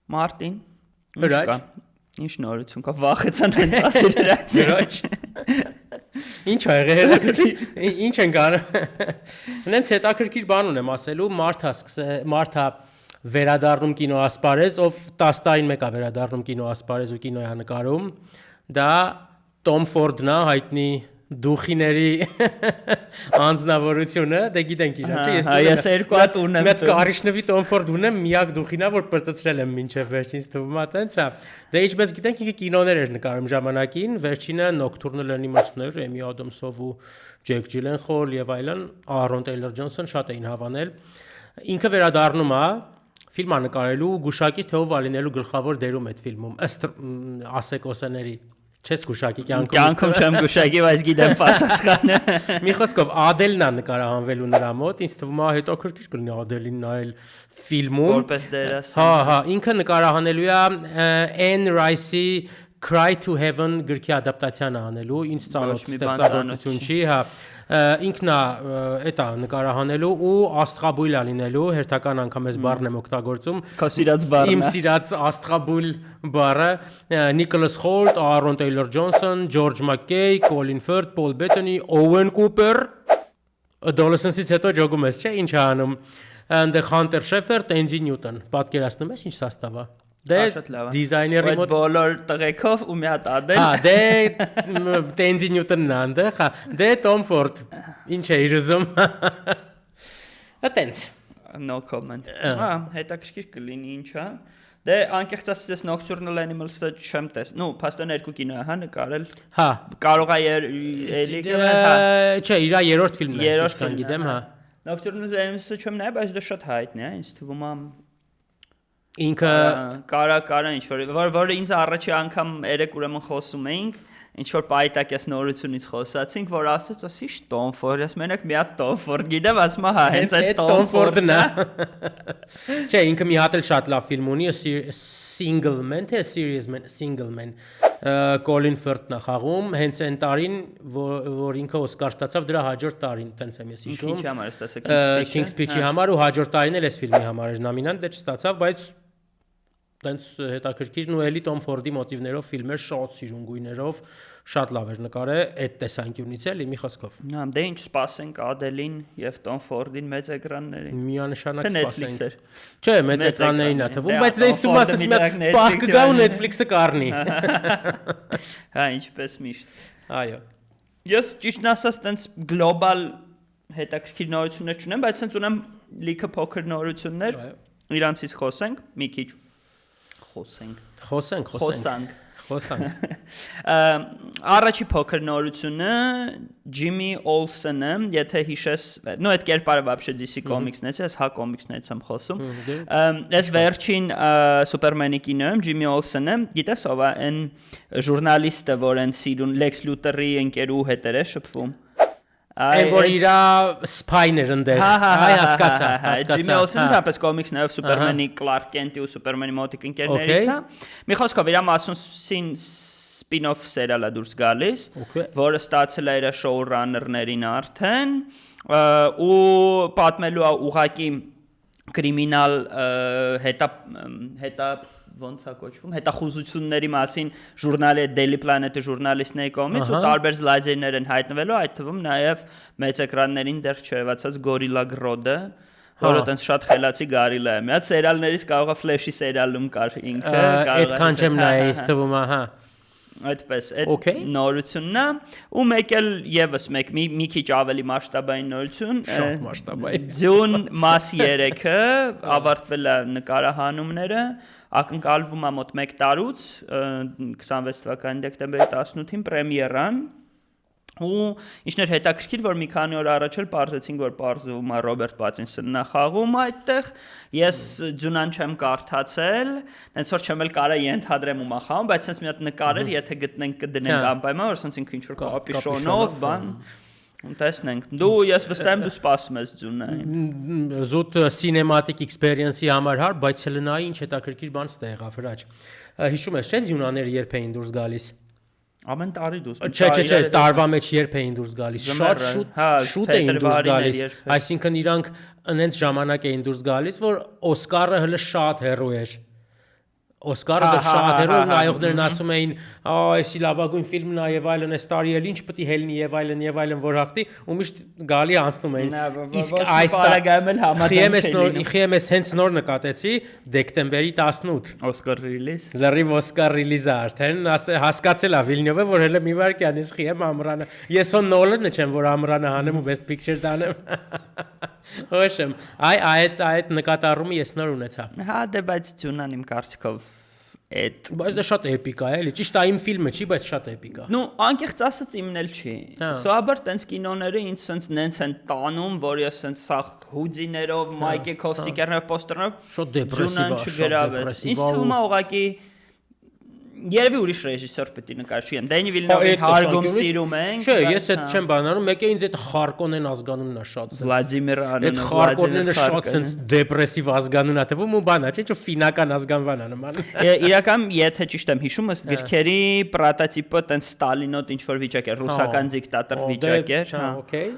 Մարտին։ Հրաչ։ Ինչ նորություն կա, վախեցան հենց ասել հրաչ։ Ինչ ա եղել, ինչ են գարը։ Հենց հետաքրքիր բան ունեմ ասելու, Մարթա վերադառնում կինոասպարեզ, ով 10 տարին մեկ է վերադառնում կինոասպարեզ ու կինոյա նկարում, դա Տոմ Ֆորդն է, հայտնի դուխիների անձնավորությունը, դե գիտենք իրան, չէ, ես երկու հատ ունեմ։ Մեծ կարիշնվի Տոմ Ֆորդ ունեմ, միակ դուխինա, որ պրծծրել եմ մինչև վերջինս թվում է, տենց է։ Դե ինչպես գիտենք, ինքը կինոներ էր նկարում ժամանակին, վերջինը Nocturnal Animals-ներ, Էմի Ադամսով ու Ջեք Ջիլենխոլ եւ այլն, Aaron Taylor-Johnson շատ էին հավանել։ Ինքը վերադառնում է ֆիլմը նկարելու գուշակի թեով ալինելու գլխավոր դերում այդ ֆիլմում, ըստ ասեկոսների Չես գուշակի կյանքում չեմ գուշակի, բայց գիտեմ պատասխանը։ Մի խոսքով Ադելն է նկարահանվելու նրա մոտ, ինձ թվում է հետաքրքիր կլինի Ադելին նայել ֆիլմում։ Որպես դերասան։ Հա, ինքը նկարահանելու է Anne Rice-ի Cry to Heaven գրքի ադապտացիան անելու, ինձ ծանոթ ստեղծագործություն չի, հա։ Ինքն է դա նկարահանելու ու աստղաբույլ լինելու, հերթական անգամ այս բառն եմ օգտագործում։ Քո սիրած բառն է։ Իմ սիրած աստղաբույլ բառը Նիկոլաս Հոլտ, Aaron Taylor-Johnson, George McKay, Colin Firth, Paul Bettany, Owen Cooper, Adolescence-ից հետո ջոգում ես, չէ՞, ինչ է անում։ And Hunter Sheffer, Tenzin Newton, պատկերացնում ես ինչ սաստավ է։ Դե դիզայների մոտ բոլոր տղեկով ու մի հատ Ադել։ Հա, դե Tenzin Newton-ն անդը, հա, դե Tom Ford, ինչ է իրզում։ Այտենց։ No comment։ Հա, հետաքրքիր կլինի ինչա։ Դե անկեղծ ասած Nocturnal Animals-ը չեմ տեսնում։ Նու, փաստորեն երկու կինո է, հա, նկարել։ Հա։ Կարող է էլի կվել, հա։ Չէ, իր երրորդ ֆիլմն է, ինչքան գիտեմ, հա։ Nocturnal Animals-ը չեմ նայ, բայց դա շատ հայտնի է, ինձ թվում է ինքը կարա ինչ որ ինձ առաջի անգամ երեք ուրեմն խոսում էինք ինչ որ պայտակես նորությունից խոսացինք որ ասեց ասի Tom Ford ես մենակ մի հատ Tom Ford գիտեմ ասում հա հենց այդ Tom Ford-ն է չէ ինքը մի հատ էլ շատ լավ ֆիլմ ունի Single Man թե Serious Man Single Man Colin Firth-ն է խաղում հենց այն տարին որ ինքը Օսկար ստացավ դրա հաջորդ տարին տենց եմ ես հիշում Ինչ համար է ստացել King's Speech-ի համար ու հաջորդ տարին էլ էս ֆիլմի համար էր նոմինանտ դե չստացավ բայց տենց հետաքրքիրն ու էլի Tom Ford-ի մոտիվներով ֆիլմեր շատ սիրուն գույներով շատ լավ էր նկարել այդ տեսանկյունից էլի մի խոսքով հա դե ինչ սպասենք Ադելին եւ Tom Ford-ին մեծ էկրաններին միանշանակ սպասենք չէ մեծ էկրաններին է թվում բայց դե ինձ թվում ասես մի պահ կգա ու Netflix-ը կառնի հա ինչպես միշտ այո ես ճիշտն ասած տենց գլոբալ հետաքրքիր նորություններ չունեմ բայց ցենց ունեմ լիքը փոքր նորություններ իրանցից խոսենք մի քիչ խոսենք Առաջի փոքր նորությունը Jimmy Olsen-ը, եթե հիշես, նո այդ կերպարը вообще DC Comics-նից է, ես հա Comics-նից եմ խոսում։ Այս վերջին Superman-ի կինոյում Jimmy Olsen-ը, գիտես ով է, այն ժուրնալիստը, որ այն սիրուն Lex Luthor-ի ընկերու հետ էր շփվում։ Այն որ իրա սփայներ ընդեր։ Այ հասկացա։ Jimmy Olsen-ը դեպս կոմիքս նաև Superman-ի Clark Kent-ի ու Superman-ի մոտիկ ընկերներից է։ Մի խոսքով իրա մասուն spin-off սերիալ է դուրս գալիս, որը ստացել է իր շոու-ռաներներին արդեն ու պատմելու է ուղակի կրիմինալ հետա ոնց է կոչվում հետախուզությունների մասին ժուրնալի Daily Planet-ի ժուրնալիստների կողմից ու տարբեր սլայդերներ են հայտնվելու այդ թվում նաև մեծ էկրաններին դեռ չերևացած Gorilla Grodd-ը որը տենց շատ խելացի գարիլա է մի հատ սերիալներից կարող է Flash-ի սերիալում կար ինքը այդքան չեմ նայ ինձ թվում է հա այդպես այդ նորությունն է ու մեկ էլ եւս մի քիչ ավելի մասշտաբային նորություն շատ մասշտաբային Dune մաս 3-ը ավարտվել է նկարահանումները ակնկալվում է մոտ 1 տարուց 26 թվականի դեկտեմբերի 18-ին պրեմիերան ու ինչներ հետաքրքիր որ մի քանի օր առաջ էլ պարզեցինք որ պարզվում է Ռոբերտ Պատինսոնն է խաղում այդտեղ ես Dune-ն չեմ կարդացել հենց որ չեմ էլ կարա ենթադրեմ ում է խաղում բայց sense մի հատ նկարեր եթե գտնենք կդնենք անպայման որ sense ինքը ինչ որ կապիշոնով բան Տեսնենք։ Դու ես վստահ եմ դու սպասում ես Dune-ին։ Զուտ cinematic experience-ի համար հար, բայց հլնայի ինչ հետաքրքիր բան ստեղավ հրաչ։ Հիշում ես, չէ՞ Dune-ները երբ էին դուրս գալիս։ Ամեն տարի դուրս։ Չէ, տարվա մեջ երբ էին դուրս գալիս։ Շատ շուտ էին դուրս գալիս։ Այսինքն իրանք այնց ժամանակ էին դուրս գալիս, որ Օսկարը հələ շատ հեռու էր։ Օսկարը դեռ շատ հեռու նայողներն ասում էին, «Էսի լավագույն ֆիլմն է եւ այլն, այս տարի էլ ինչ պետք է հելնի եւ այլն որ հաղթի» ու միշտ գալի անցնում էին։ Իսկ այս տարագայում էլ համաձայն Խիեմես հենց նոր նկատեցի դեկտեմբերի 18 Օսկար ռիլիզ։ Լրիվ Օսկար ռիլիզը արդեն հասկացել է Վիլնյովը, որ հələ մի վարքյան ես խիեմ ամռանը։ Ես հո Նոլանը չեմ, որ ամռանը հանեմ ու best picture տանեմ։ Ոչմ, այդ նկատառումը ես նոր ունեցա։ Հա, դե բայց Ջունան իմ կարծիքով այդ բայց դա շատ էպիկ է, էլի։ Ճիշտ է, իմ ֆիլմը չի, բայց շատ էպիկ է։ Ну, անկեղծ ասած իմն էլ չի։ Սովաբար տենց կինոները ինձ սենց նենց են տանում, որ ես սենց սախ հուդիներով, մայկեքով, սիկերներով, պոստերներով շատ դեպրեսիվ է, Ինձ թվում է ուղղակի Երևի ուրիշ ռեժիսոր պետք է նկարչի եմ։ Դենի Վիլնյովին հարգում սիրում ենք։ Չէ, ես այդ չեմ բանանում, մեկ է ինձ այդ Խարկոնեն ազգանունն է շատ սենց։ Վլադիմիր անունը։ Այդ Խարկոնենը շատ սենց դեպրեսիվ ազգանուն է թվում ու բանա, չէ՞, չէ՞ ֆինական ազգանվան է նման։ Իրական, եթե ճիշտ եմ հիշում, ըստ գրքերի պրոտոտիպը տենց Ստալինոտ ինչ որ վիճակ էր, ռուսական դիկտատոր վիճակ էր, հա։ Okay։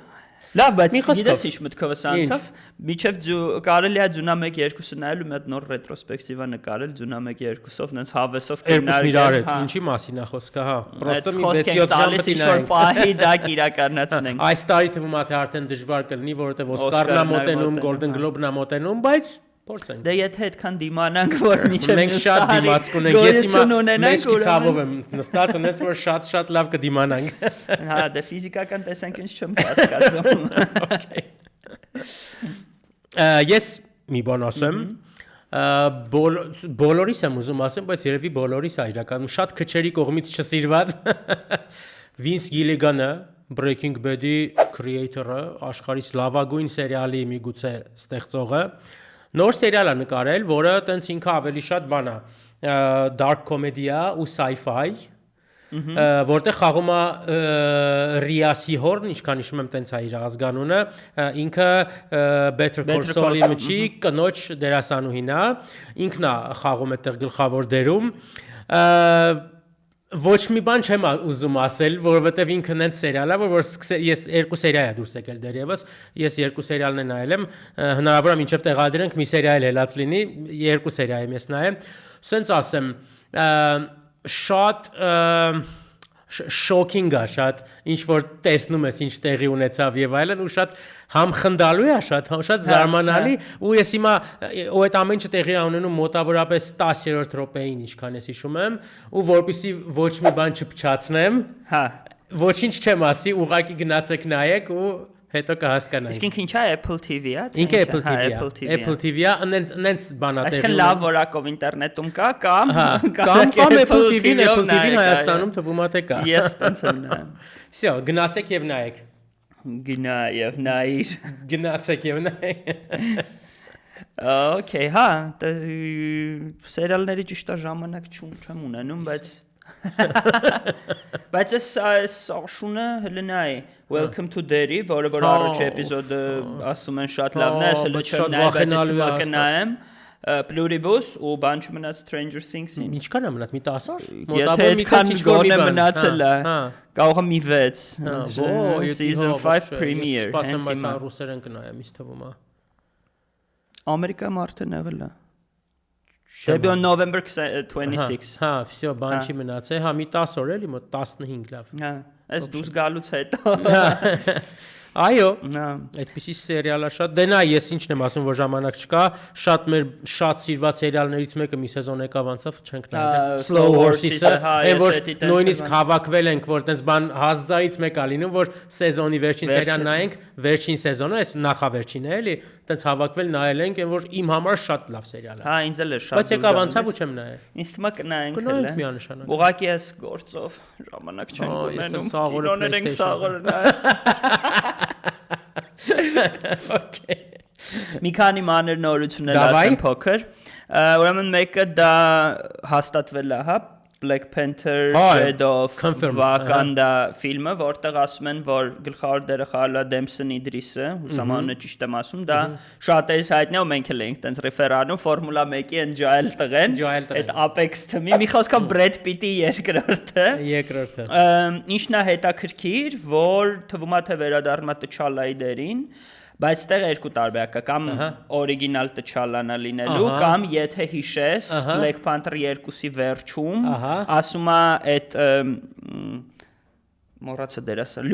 Լավ, բայց գիտես ինչ մտքովս անցավ, միջև կարելի է Ջունա 1-2-ը նայել ու մի հատ նոր ռետրոսպեկտիվա նկարել Ջունա 1-2-ով, նենց հավեսով քննարկել, ինչի մասին է խոսքը, հա։ Պրոստը մի 6-7 ժամ պետք է նայենք։ Պահի դա իրականացնենք։ Այս տարի թվում է թե արդեն դժվար կլինի, որովհետև Օսկարն է մոտենում, Golden Globe-ն է մոտենում, բայց փորձենք։ Դե եթե այդքան դիմանանք, որ միջև մենք շատ դիմաց կունենք, ես հիմա մեջքի ցավով եմ նստած, ունես որ շատ լավ կդիմանանք։ Հա, դե ֆիզիկական տեսանկյունից չեմ հասկացում։ Okay։ Ես մի բան ասեմ, բոլորիս եմ ուզում ասեմ, բայց երևի բոլորիս է իրականում շատ քչերի կողմից չսիրված Վինս Գիլիգանը, Breaking Bad-ի creator-ը, աշխարհի լավագույն սերիալի միգուցե ստեղծողը նոր սերիալ է նկարել, որը տենց ինքը ավելի շատ բան է, dark comedy-ա ու sci-fi, որտեղ խաղում է Ռիա Սիհորն, ինչքան հիշում եմ տենց է իր ազգանունը, ինքը Better Call Saul-ի միջի կնոջ դերասանուհին է, ինքն է խաղում այդտեղ գլխավոր դերում, ոչ մի բան չեմ ուզում ասել, որովհետև ինքը նենց սերիալ է, որ ես երկու սերիա է դուրս եկել դեռևս, ես երկու սերիալն է նայել եմ, հնարավոր է մինչև տեղադրենք մի սերիալ հելած լինի, երկու սերիա եմ ես նայել, սենց ասեմ, շատ շոքինգ է, շատ ինչ որ տեսնում ես ինչ տեղի ունեցավ եւ այլն ու շատ համ խնդալու է, շատ զարմանալի ու ես հիմա ու այդ ամեն ինչը տեղի ունենում մոտավորապես 10-րդ րոպեին, ինչքան ես հիշում եմ, ու որպեսզի ոչ մի բան չփչացնեմ, հա, ոչինչ չեմ ասի, ուղղակի գնացեք նայեք ու հետո կհասկանանք։ Իսկ ինքը ինչա Apple TV-ա։ Ինքը Apple TV-ա, նենց բանա տեղի։ Այսինքն լավ որակով ինտերնետում կա կամ Apple TV-ն Հայաստանում թվում է թե կա։ Ես տենց եմ նայում։ Всё, գնացեք եւ նայեք։ Գնա եւ նայիր։ Գնացեք եւ նայեք։ Okay, հա, սերիալների ճիշտ ժամանակ չեմ ունենում, բայց այս աշունը հələ նայ Welcome to Derry, որը որ առաջի էպիզոդը ասում են շատ լավն է, ասել չեմ նայել, բայց ես կնայեմ Pluribus ու բան չմնաց Stranger Things-ին։ Ինչքան է մնաց, մի 10 օր։ Եթե այդքան գոնե մնացել է, կարող է մի 6 season 5 premiere։ Սպասեմ, բայց ռուսերեն կնայեմ, ինձ թվում է։ Ամերիկայում արդեն եղել է։ Դեբյուտ November 26։ Հա, всё, բան չի մնացել, հա մի 10 օր էլի, մոտ 15 լավ։ Հա, այս դուրս գալուց հետո։ Այո, այդպիսի սերիալ է շատ։ Դե նա ես ինչն եմ ասում, որ ժամանակ չկա, շատ սիրված սերիալներից մեկը մի սեզոն եկավ անցավ, չենք նայել։ Slow Horses-ը, այն որ նույնիսկ հավաքվել ենք, որ տենց բան հազարից մեկ է լինում, որ սեզոնի վերջին սերիան նայենք, վերջին սեզոնը, այս նախավերջինը էլի, տենց հավաքվել նայել ենք, այն որ իմ համար շատ լավ սերիալ է։ Հա, ինձ էլ է շատ։ Բայց եկավ անցավ ու չեմ նայել։ Ինձ թվում է կնայենք հələ։ Կնայենք միանշանակ։ Ուղղակի ես գործով ժամանակ չեմ ունենում։ Կինոներ ենք սաղորը նայել։ Okay։ Մի քանի մանր նորություններ ասեմ փոքր։ Ուրեմն մեկը դա հաստատվել է, հա, Black Panther Red of Wakanda ֆիլմը, որտեղ ասում են, որ գլխավոր դերը խաղալու է Դեմսոն Իդրիսը, ուսամանունը ճիշտ եմ ասում, դա շատերից հայտնի է ու մենք էլ ենք տենց ռեֆեր անում Ֆորմուլա 1-ի այն Ջոել տղեն, այդ Apex թմի, մի խոսքով Brad Pitt-ի երկրորդը։ Ինչն է հետաքրքիր, որ թվում է թե վերադառնա T'Challa-ի դերին, բայց այդտեղ երկու տարբերակ կա, կամ օրիգինալ T'Challa-ն լինելու, կամ եթե հիշես Black Panther 2-ի վերջում, ասում է այդ մոռացա դերասան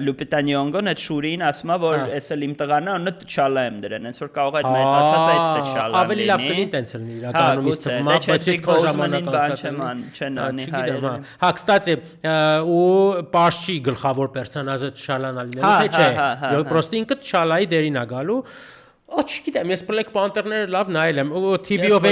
Lupita Nyong'ոն այդ շուրին ասում է որ էս էլ իմ տղան է ու T'Challa եմ դրան հենց որ կարող է այդ մեծացած այդ T'Challa-ն ավելի լավ կլինի տենց լինի իրականում իսկ թվում է բայց այդ ժամանակ չեն անի հայերը հա կստացի ու Պաշչի գլխավոր պերսոնաժը T'Challa-ն ալինել թե չէ պրոստը ինքը T'Challa-ի դերին է գալու Չգիտեմ, ես Black Panther-ները լավ նայել եմ, TV-ով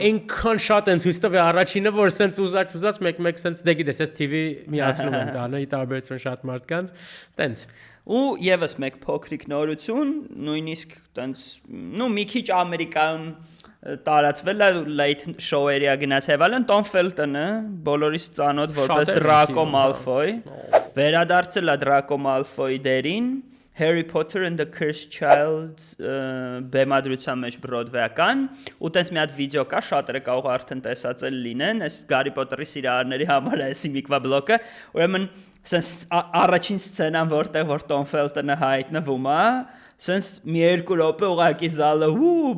այնքան շատ են ցույց տվել առաջինը, որ սենց ուզած մեկ սենց դե գիտես, ես TV միացնում եմ տանը, ի տարբերություն շատ մարդկանց, տենց։ Ու եւս մեկ փոքրիկ նորություն, նույնիսկ տենց, մի քիչ Ամերիկայում տարածվել է late show-երի գնաց Եվալեն Tom Felton-ը, բոլորիս ծանոթ որպես Draco Malfoy, վերադարձել է Draco Malfoy դերին Harry Potter and the Cursed Child բեմադրության մեջ Broadway-ական ու տենց մի հատ վիդեո կա շատերը կարող արդեն տեսածել լինեն այս Harry Potter-ի սիրահարների համար է էսի միկվա բլոկը ուրեմն sense առաջին սցենան որտեղ Tom Felton-ը հայտնվում է sense մի երկու րոպե ուղակի զալը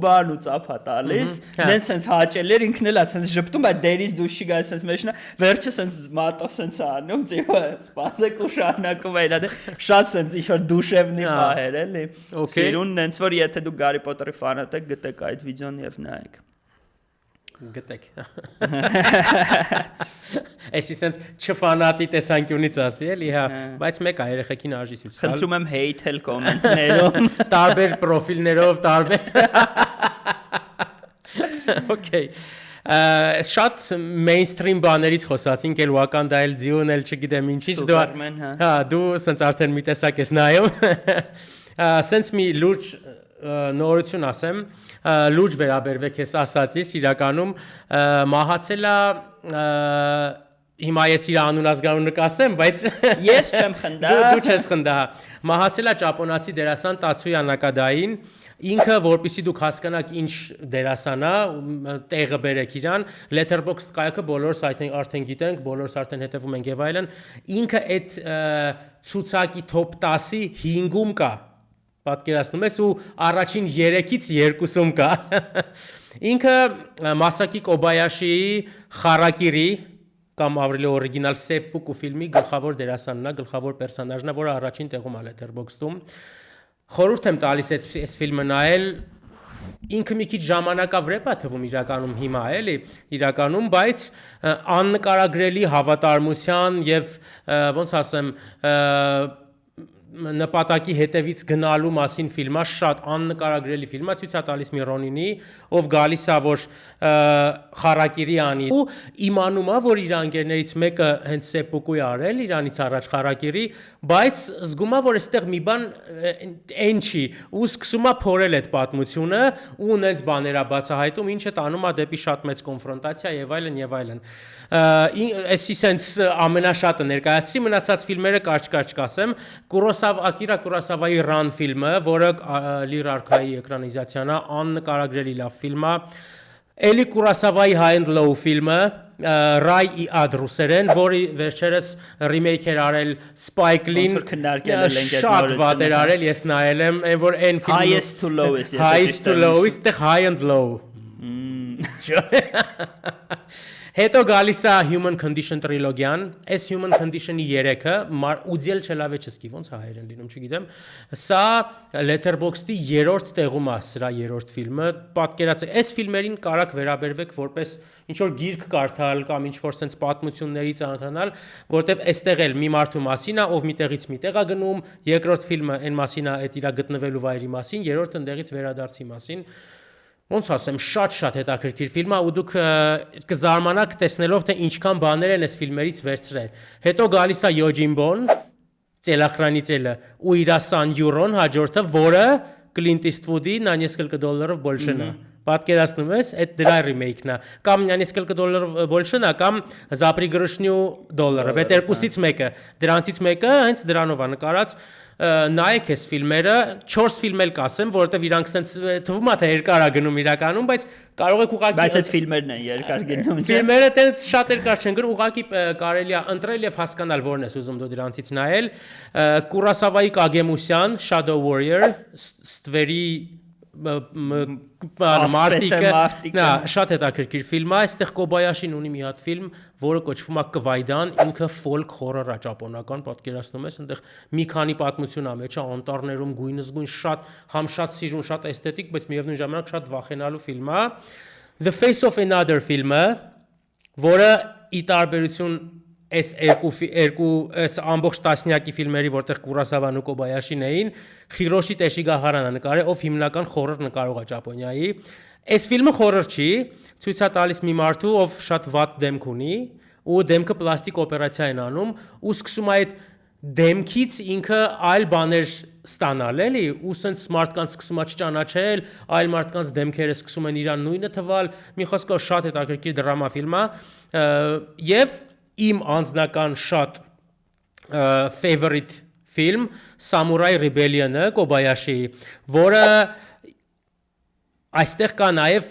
բան ու ծափա տալիս նեն sense հաճել էր ինքն էլ է sense ժպտում բայց դերից դուրս չի գալիս sense մեջնա վերջը sense մատով sense անում ծիվը սպասեք ու շարունակում է դա շատ sense ինչ-որ դուշևնի բահեր էլի սիրուն նենց որ եթե դու Harry Potter-ի ֆանատ եք գտեք այդ վիդեոն եւ նայեք գտեք Էսի sense չֆանատի տեսանկյունից ասի էլի հա բայց մեկ է երեխեքին արժի ցույց տալ խնդրում եմ hate-ել կոմենտներում տարբեր պրոֆիլներով տարբեր Okay շատ mainstream բաներից խոսացինք էլ Wakanda էլ Dune էլ չգիտեմ ինչից դու հա դու sense արդեն մի տեսակ ես նայում sense մի լուրջ նորություն ասեմ լուրջ վերաբերվեք ես ասացիս իրականում մահացել է հիմա ես իր անուն ազգանունը կասեմ բայց ես չեմ խնդա դու չես խնդա մահացել է ճապոնացի դերասան Տացույա Նակադային ինքը որպեսզի դուք հասկանաք ինչ դերասան է տեղը բերեք իրան Letterboxd կայքը բոլորս արդեն գիտենք բոլորս արդեն հետևում ենք եւ այլն ինքը այդ ցուցակի top 10-ի 5-ում կա պատկերացնում ես ու առաջին 3-ից 2-ում կա ինքը Մասակի Կոբայաշիի Խարակիրի կամ ավելի օրիգինալ Սեպպուկու ֆիլմի գլխավոր դերասանն է գլխավոր պերսոնաժն է որը առաջին տեղում է Letterboxd-ում խորհուրդ եմ տալիս այս ֆիլմը նայել ինքը մի քիչ ժամանակավրեպ է թվում իրականում հիմա էլի իրականում բայց աննկարագրելի հավատարմության եւ ոնց ասեմ նպատակի հետևից գնալու մասին ֆիլմա շատ աննկարագրելի ֆիլմա ցույց է տալիս մի Ռոնինի ով գալիս է որ Խարակիրի անի ու իմանում է որ իր անգերներից մեկը հենց Սեպուկուի արել իրանից առաջ Խարակիրի բայց զգում է որ այստեղ մի բան այն չի ու սկսում է փորել այդ պատմությունը ու նենց բաներ է բացահայտում ինչը տանում է դեպի շատ մեծ կոնֆրոնտացիա եւ այլն այսի sense ամենաշատը ներկայացրի մնացած ֆիլմերը կարճ կասեմ Ակիրա Կուրոսավայի Run ֆիլմը, որը Լիր Արքայի էկրանիզացիան է, աննկարագրելի լավ ֆիլմ է։ Էլի Կուրոսավայի High and Low ֆիլմը, Ray ի Ad ռուսերեն, որի վերջերս remake էր արել Spike Lee-ն, շատ վատ էր արել, ես նայել եմ, այն որ այն ֆիլմը Highest to Lowest, Highest to Lowest, տեղ High and Low։ Հետո գալիս է Human Condition տրիլոգիան, այս Human Condition-ի 3-ը ուձել չելավեչսկի, ոնց հայերեն լինում, չգիտեմ, սա Letterboxd-ի 3-րդ տեղում է սրա 3-րդ ֆիլմը, պատկերացրեք, այս ֆիլմերին կարաք վերաբերվեք որպես ինչ-որ գիրք կարդալ կամ ինչ-որ sense պատմությունների ծանոթանալ, որտեվ այստեղ էլ մի մարդու մասին է, ով միտեղից միտեղ է գնում, երկրորդ ֆիլմը այն մասին է, այդ իր գտնվելու վայրի մասին, երրորդը ընդեղից վերադարձի մասին Ոնց ասեմ, շատ հետաքրքիր ֆիլմ է ու դուք կզարմանաք տեսնելով թե ինչքան բաներ են այս ֆիլմերից վերցրել։ Հետո գալիս է Yojimbo-ն, Ծելախրանի ծելը ու իր 100 եվրոն հաջորդը, որը Clint Eastwood-ի «На несколько долларов больше» նա։ պատկերացնում ես, այդ դրա remake-ն է։ Կամ նիսկել $1 больше նա կամ Запри գրշնյու $, այդ երկուսից մեկը։ Դրանցից մեկը հենց դրանով է նկարած։ Նայեք այս ֆիլմերը, 4 ֆիլմ էլ կասեմ, որովհետև իրանք sense թվում է թե երկար է գնում իրականում, բայց կարող եք ուղղակի Բայց այդ ֆիլմերն են երկար գնում։ Ֆիլմերը տենց շատ երկար չեն գնում, ուղղակի կարելի է ընտրել եւ հասկանալ որն ես ուզում դու դրանցից նայել։ Կուրասավայի Կագեմուսյան, Shadow Warrior, Ստվերի Մարտիկը, նա շատ հետաքրքիր ֆիլմ է, այստեղ Կոբայաշին ունի մի հատ ֆիլմ, որը կոչվում է Կվայդան, ինքը folk horror է ճապոնական, պատկերացնում ես, այնտեղ մի քանի պատմություն ա մեջ, անտառներում գույնզգույն շատ, համ շատ սիրուն, շատ էսթետիկ, բայց միևնույն ժամանակ շատ վախենալու ֆիլմ է։ The Face of Another ֆիլմը, որը ի տարբերություն այս այս ամբողջ տասնյակի ֆիլմերի, որտեղ Կուրասավան ու Կոբայաշին էին, Խիրոշի Տեշիգահարանը նկարել, ով հիմնական խորհրդ նկարող է Ճապոնիայի։ Այս ֆիլմը խորհրդ չի, ցույց է տալիս մի մարդու, ով շատ վատ դեմք ունի, ու դեմքը պլաստիկ օպերացիա են անում, ու սկսում է այդ դեմքից ինքը այլ բաներ ստանալ, էլի, ու սենց մարդկանց սկսում է չճանաչել, այլ մարդկանց դեմքերը սկսում են իրան նույնը թվալ, մի խոսքով շատ հետաքրքիր դրամա ֆիլմ է, եւ իմ անձնական շատ favorite film Samurai Rebellion-ը Կոբայաշի, որը այստեղ կա նաև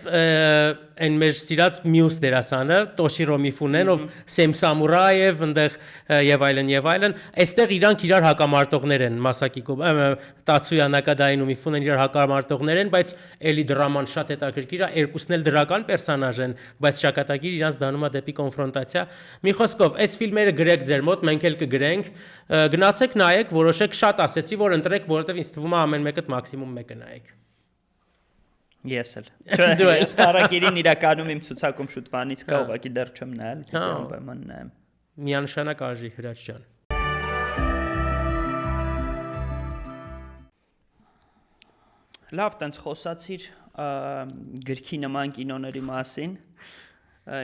այն մեր սիրած մյուս դերասանը Տոշիրո Միֆունեն, ով Սեմ Սամուրայև, այնտեղ եւ այլն, այստեղ իրանք իրար հակամարտողներ են, Մասակի Տացույա Նակադային ու Միֆունեն իրար հակամարտողներ են, բայց էլի դրաման շատ հետաքրքիր է, երկուսն էլ դրական պերսոնաժ են, բայց շակատագիր իրանց դանում է դեպի կոնֆրոնտացիա։ Մի խոսքով, այս ֆիլմերը գրեք ձեր մոտ, մենք էլ կգրենք, գնացեք նայեք, որոշեք, շատ ասեցի, որ ընտրեք, որովհետեւ ինձ թվում է ամեն մեկը մաքսիմում մեկը նայեք։ Ես էլ։ Ես Կարագիրին իրականում իմ ցուցակում շուտվանից կա, ուղղակի դեռ չեմ նայել, անպայման նայեմ։ Միանշանակ արժի Հրաչ ջան։ Լավ, տենց խոսացիր գրքի նման կինոների մասին։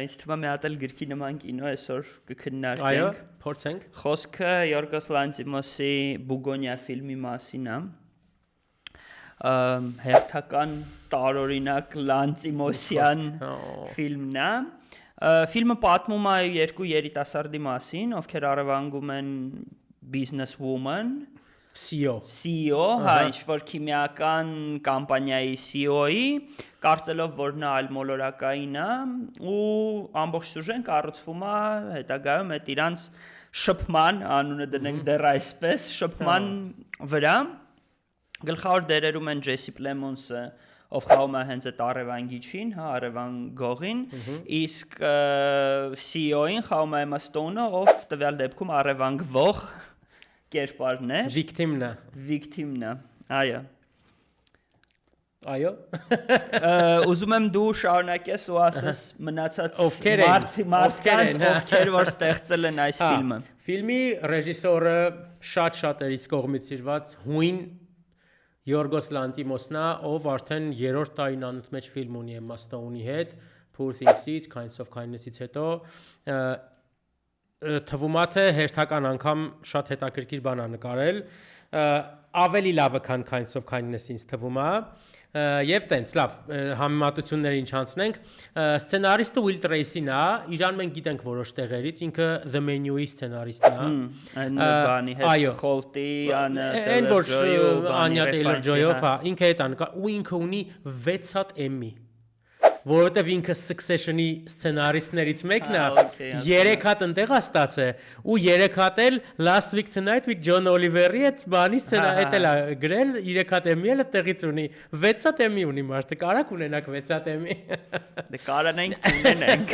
Ինձ թվում է մի հատ էլ գրքի նման կինո այսօր կքննարկենք։ Այո, փորձենք։ Խոսքը Յորգոս Լանտիմոսի Բուգոնիա ֆիլմի մասին է։ Հերթական տարօրինակ Լանտիմոսյան ֆիլմն է։ Ֆիլմը պատմում է երկու երիտասարդի մասին, ովքեր առևանգում են business woman, CEO, հա, ինչ-որ քիմիական կամպանիայի CEO-ի, կարծելով, որ նա այլ մոլորակային է, ու ամբողջ սյուժեն կառուցվում է հետագայում այդ իրանց շփման, անունը դնենք դեռ այսպես, շփման վրա։ Գլխավոր դերերում են Ջեսի Պլեմոնսը, ով խաղում է հենց այդ առևանգիչին, հա, առևանգողին, իսկ CEO-ին խաղում է Էմմա Ստոունը, ով տվյալ դեպքում առևանգվող կերպարն է։ Վիկտիմն է, այո։ Այո։ Ուզում եմ դու շարունակես ու ասես մնացած մարդկանց, ովքեր որ ստեղծել են այս ֆիլմը։ Ֆիլմի ռեժիսորը շատ էր իսկ կողմից սիրված հույն Յորգոս Լանտիմոսն է, ով արդեն 3-րդ տարին անունդ մեջ ֆիլմ ունի Էմմա Ստոունի հետ, Poor Things-ից, Kinds of Kindness-ից հետո, թվում է թե հերթական անգամ շատ հետաքրքիր բան է նկարել, ավելի լավը քան Kinds of Kindness-ինձ թվում է, եւ տենց լավ համեմատություններին չանցնենք, սցենարիստը Will Tracy-ն է, իրան մենք գիտենք որոշ տեղերից, ինքը The Menu-ի սցենարիստն է, այն բանի հետ Խոլտի, Անյա Տեյլոր-Ջոյով, ինքը հետ է, ու ինքը ունի 6 հատ Emmy, որովհետև ինքը Succession-ի սցենարիստներից մեկն է, 3 հատ ընտեղ է ստացել, ու 3 հատ էլ Last Week Tonight with John Oliver-ի այդ բանի սցենարիստը էլ է գրել, 3 հատ Emmy էլ տեղից ունի, 6 հատ Emmy ունի մարդը, կարակ ունենաք 6 հատ Emmy։ Դե կարանենք ունենենք։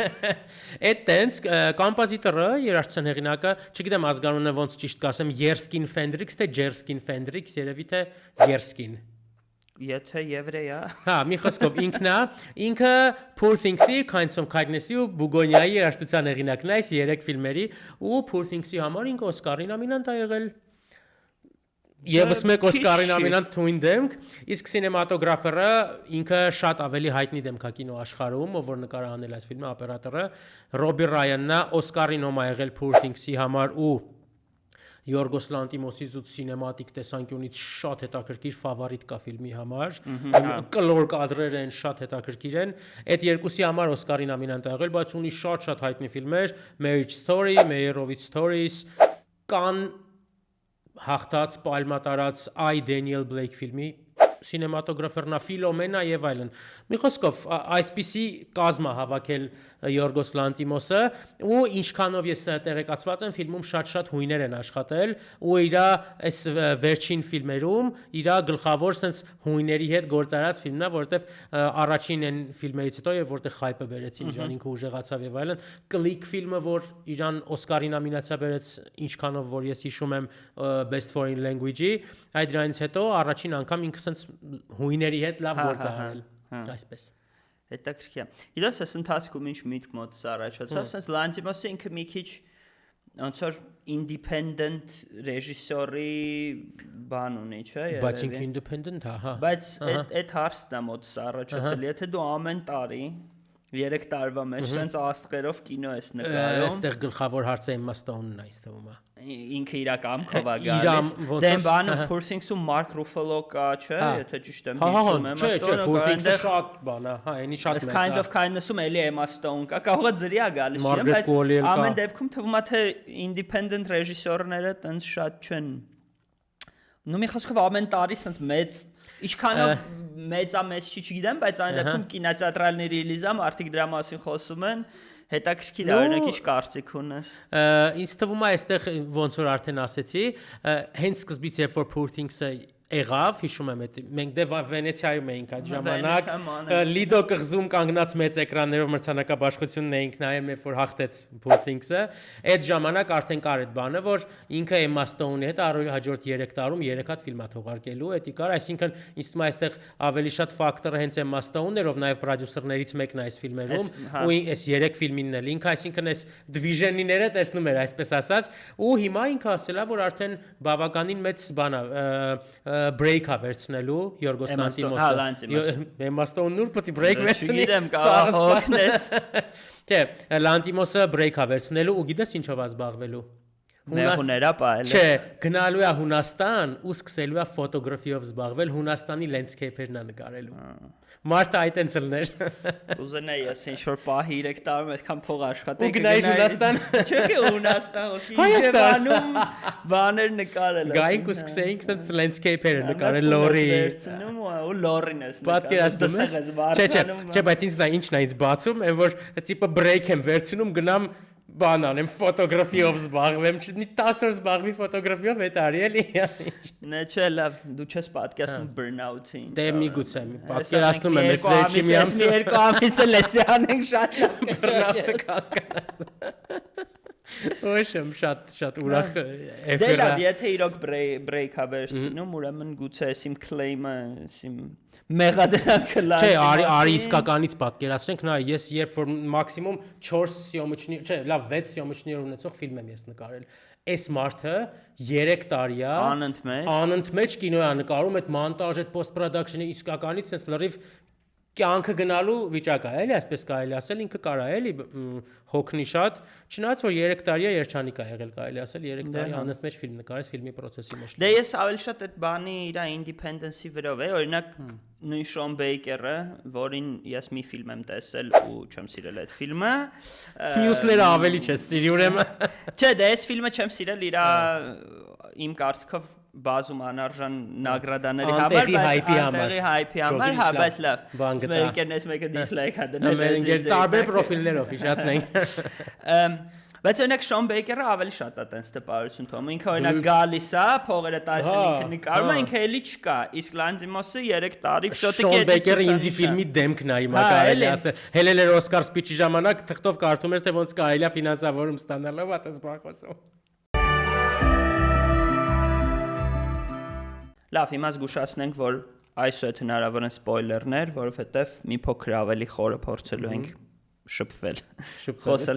Այդ տենց կոմպոզիտորը, երաժշտության հեղինակը, չգիտեմ ազգանունը ոնց ճիշտ կասեմ, Yerskin Fendrix թե Jerskin Fendrix, երևի թե Yerskin։ Եթե եվրեյ է։ Հա, մի խոսքով ինքը Poor Things-ի, Kinds of Kindness-ի ու Բուգոնիայի երաժշտության հեղինակն է այս 3 ֆիլմերի ու Poor Things-ի համար ինքը Օսկարի նոմինանտ է եղել։ Եվս մեկ Օսկարի նոմինանտ թույն դեմք, իսկ սինեմատոգրաֆերը ինքը շատ ավելի հայտնի դեմք է կինո աշխարհում, ով որ նկարահանել այս ֆիլմը օպերատորը Ռոբի Ռայանն է, Օսկարի նոմ է եղել Poor Things-ի համար ու Յորգոս Լանտիմոսի զուտ սինեմատիկ տեսանկյունից շատ հետաքրքիր ֆավորիտ կա ֆիլմի համար։ Կլոր կադրեր են, շատ հետաքրքիր են։ Այդ երկուսի համար Օսկարի նոմինանտ ա եղել, բայց ունի շատ հայտնի ֆիլմեր՝ Marriage Story, Meyerowitz Stories, կան հաղթած պալմատարած I Daniel Blake ֆիլմի սինեմատոգրաֆերն է, Ֆիլոմենա եւ այլն։ Մի խոսքով այսպիսի կազմա հավաքել Յորգոս Լանտիմոսը ու ինչքանով ես տեղեկացված եմ ֆիլմում շատ հույներ են աշխատել ու իր այս վերջին ֆիլմերում իր գլխավոր sense հույների հետ գործարած ֆիլմն է, որովհետեւ առաջին այն ֆիլմերից հետո եւ որտեղ հայպը բերեցին իրան ինքը ուժեղացավ եւ այլն, Click ֆիլմը, որ իրան Օսկարի նոմինացիա բերեց, ինչքանով որ ես հիշում եմ Best Foreign Language-ի, այդ դրանից հետո առաջին անգամ ինքը sense հույների հետ լավ գործ ա արել, այսպես։ Հետաքրքիր է։ Գիտես, այս ընթացքում ինչ միտք մոտս առաջացավ, sense Լանտիմոսը ինքը մի քիչ ոնց որ independent ռեժիսորի բան ունի, չէ՞, երևի։ Բայց ինքը independent է, հա։ Բայց այդ հարցն է մոտս առաջացել, եթե դու ամեն տարի 3 տարվա մեջ sense աստղերով կինո ես նկարում։ Այստեղ գլխավոր հարցը Emma Stone-ն է, ինձ թվում է։ Ինքը իր կամքով է գալիս։ Դեմ բանը Poor Things-ում Mark Ruffalo կա, չէ՞, եթե ճիշտ եմ հիշում եմ, չէ, Poor Things-ը շատ բան է, հա, այնի շատ մեծ է։ Kind of Kindness-ում էլի Emma Stone կա, կարող է ձրիա գալիս, բայց ամեն դեպքում թվում է թե independent ռեժիսորները տենց շատ չեն։ Նույն խոսքով ամեն տարի sense մեծ ինչքանով մեծ չի չգիտեմ, բայց այն դեպքում կինոթեատրալների ռիլիզա մարդիկ դրա մասին խոսում են, հետաքրքիր է, օրինակ ինչ կարծիք ունես։ Ինձ թվում է այստեղ ոնց որ արդեն ասեցի, հենց սկզբից երբ որ Poor Things-ը եղավ, հիշում եմ, մենք դե Վենեցիայում էինք այդ ժամանակ, Լիդո կղզում կանգնած մեծ էկրաններով մրցանակաբաշխությունն էինք նայում, երբ որ հաղթեց Poor Things-ը, այդ ժամանակ արդեն կար այդ բանը, որ ինքը Emma Stone-ի հետ հաջորդ 3 տարում 3 հատ ֆիլմ ա թողարկելու, էդի կար, այսինքն ինձ թվում է այստեղ ավելի շատ ֆակտորը հենց Emma Stone-ն էր, ով նաև պրոդյուսերներից մեկն է այս ֆիլմերում, ու այս 3 ֆիլմինն էլ ինքը, այսինքն այս division-իները տեսնում էր, այսպես ասած, ու հիմա ինքը ասել է, որ արդեն բավականին մեծ բան է break-ա վերցնելու Յորգոս Լանտիմոսը։ Emma Stone-ն ուր պետք է break վերցնի։ Չգիտեմ, կարող հոգնեց։ Չէ, Լանտիմոսը break-ա վերցնելու ու գիտես ինչով է զբաղվելու։ Մեղուներա պայել։ Չէ, գնալու է Հունաստան ու սկսելու է ֆոտոգրաֆիով զբաղվել, Հունաստանի landscape-երն է նկարելու։ Մարտը այդ են ծլներ։ Ուզենայի ես ինչ-որ պահի 3 տարում այդքան փող աշխատեի։ Ու գնայր Հունաստան։ Չէ, Հունաստան, ոսկի Երևանում բաներ նկարել։ Գայինք ու սկսեինք տենց landscape-երը նկարել լորի։ Վերցնում ու լորին ես նկարել։ Պատկերացնում ես։ Չէ, բայց ինձ նա ինչն է ինձ բացում, այն որ տիպը break եմ վերցնում, գնամ բան անեմ, ֆոտոգրաֆիով զբաղվեմ, մի 10 օր զբաղվի ֆոտոգրաֆիով հետ արի էլի։ Né, չէ, լավ, դու չես պատկերացնում burnout-ին։ Դե միգուցե, պատկերացնում եմ ես վերջի մի ամսը։ Երկու ամիսը լեսյան ենք շատ burnout-ը կասկած։ Ոչմ շատ ուրախ էֆերա։ Դե լավ, եթե իրոք break-ա վերցնում, ուրեմն գուցե իմ claim-ը, իմ մեղադրանքը լավ։ Չէ, արի իսկականից պատկերացնենք, նա ես երբ որ մաքսիմում 4 սյոմիչներ, չէ, լավ 6 սյոմիչներ ունեցող ֆիլմ եմ ես նկարել։ Այս մարդը 3 տարի է անընդմեջ կինո է նկարում, այդ մոնտաժ, այդ post production-ը իսկականից sense լրիվ կյանքը գնալու վիճակ է, էլի, այսպես կարելի ասել, ինքը կարա էլի հոգնի շատ, չնայած որ 3 տարի է երջանիկ է եղել, կարելի ասել, 3 տարի անընդմեջ ֆիլմ նկարեց, ֆիլմի process-ի մեջ։ Դե ես ավելի շատ այդ բանի իր independence-ի վրով է, օրինակ նույն Շոն Բեյքերը, որին ես մի ֆիլմ եմ տեսել ու չեմ սիրել այդ ֆիլմը։ Մյուսները ավելի չես սիրի ուրեմն։ Չէ, դե այս ֆիլմը չեմ սիրել իր իմ կարծիքով բազում անարժան նագրադաների համար, բայց հայպի համար, հա, բայց լավ։ Մեր ընկերներից մեկը դիսլայք է դնել։ Մեր ընկեր տարբեր պրոֆիլներով հիշացնենք։ Բայց օրինակ Շոն Բեյքերը ավելի շատ է տենց տպարություն թվում։ Ինքը օրինակ գալիս է, փողերը տալիս են ինքը նկարում, ինքը էլի չկա։ Իսկ Լանտիմոսը 3 տարի ֆոտոկետ։ Շոն Բեյքերը ինձի ֆիլմի դեմքն է հիմա կարելի ասել։ Հելել էր Օսկար սպիչի ժամանակ թղթով կարդում էր թե ոնց կարելի է ֆինանսավորում ստանալով, այդպես բախոսով։ Լավ, հիմա զգուշացնենք, որ այսօր այդ հնարավոր են սպոյլերներ, որովհետև մի փոքր ավելի խորը փորձելու ենք շփվել։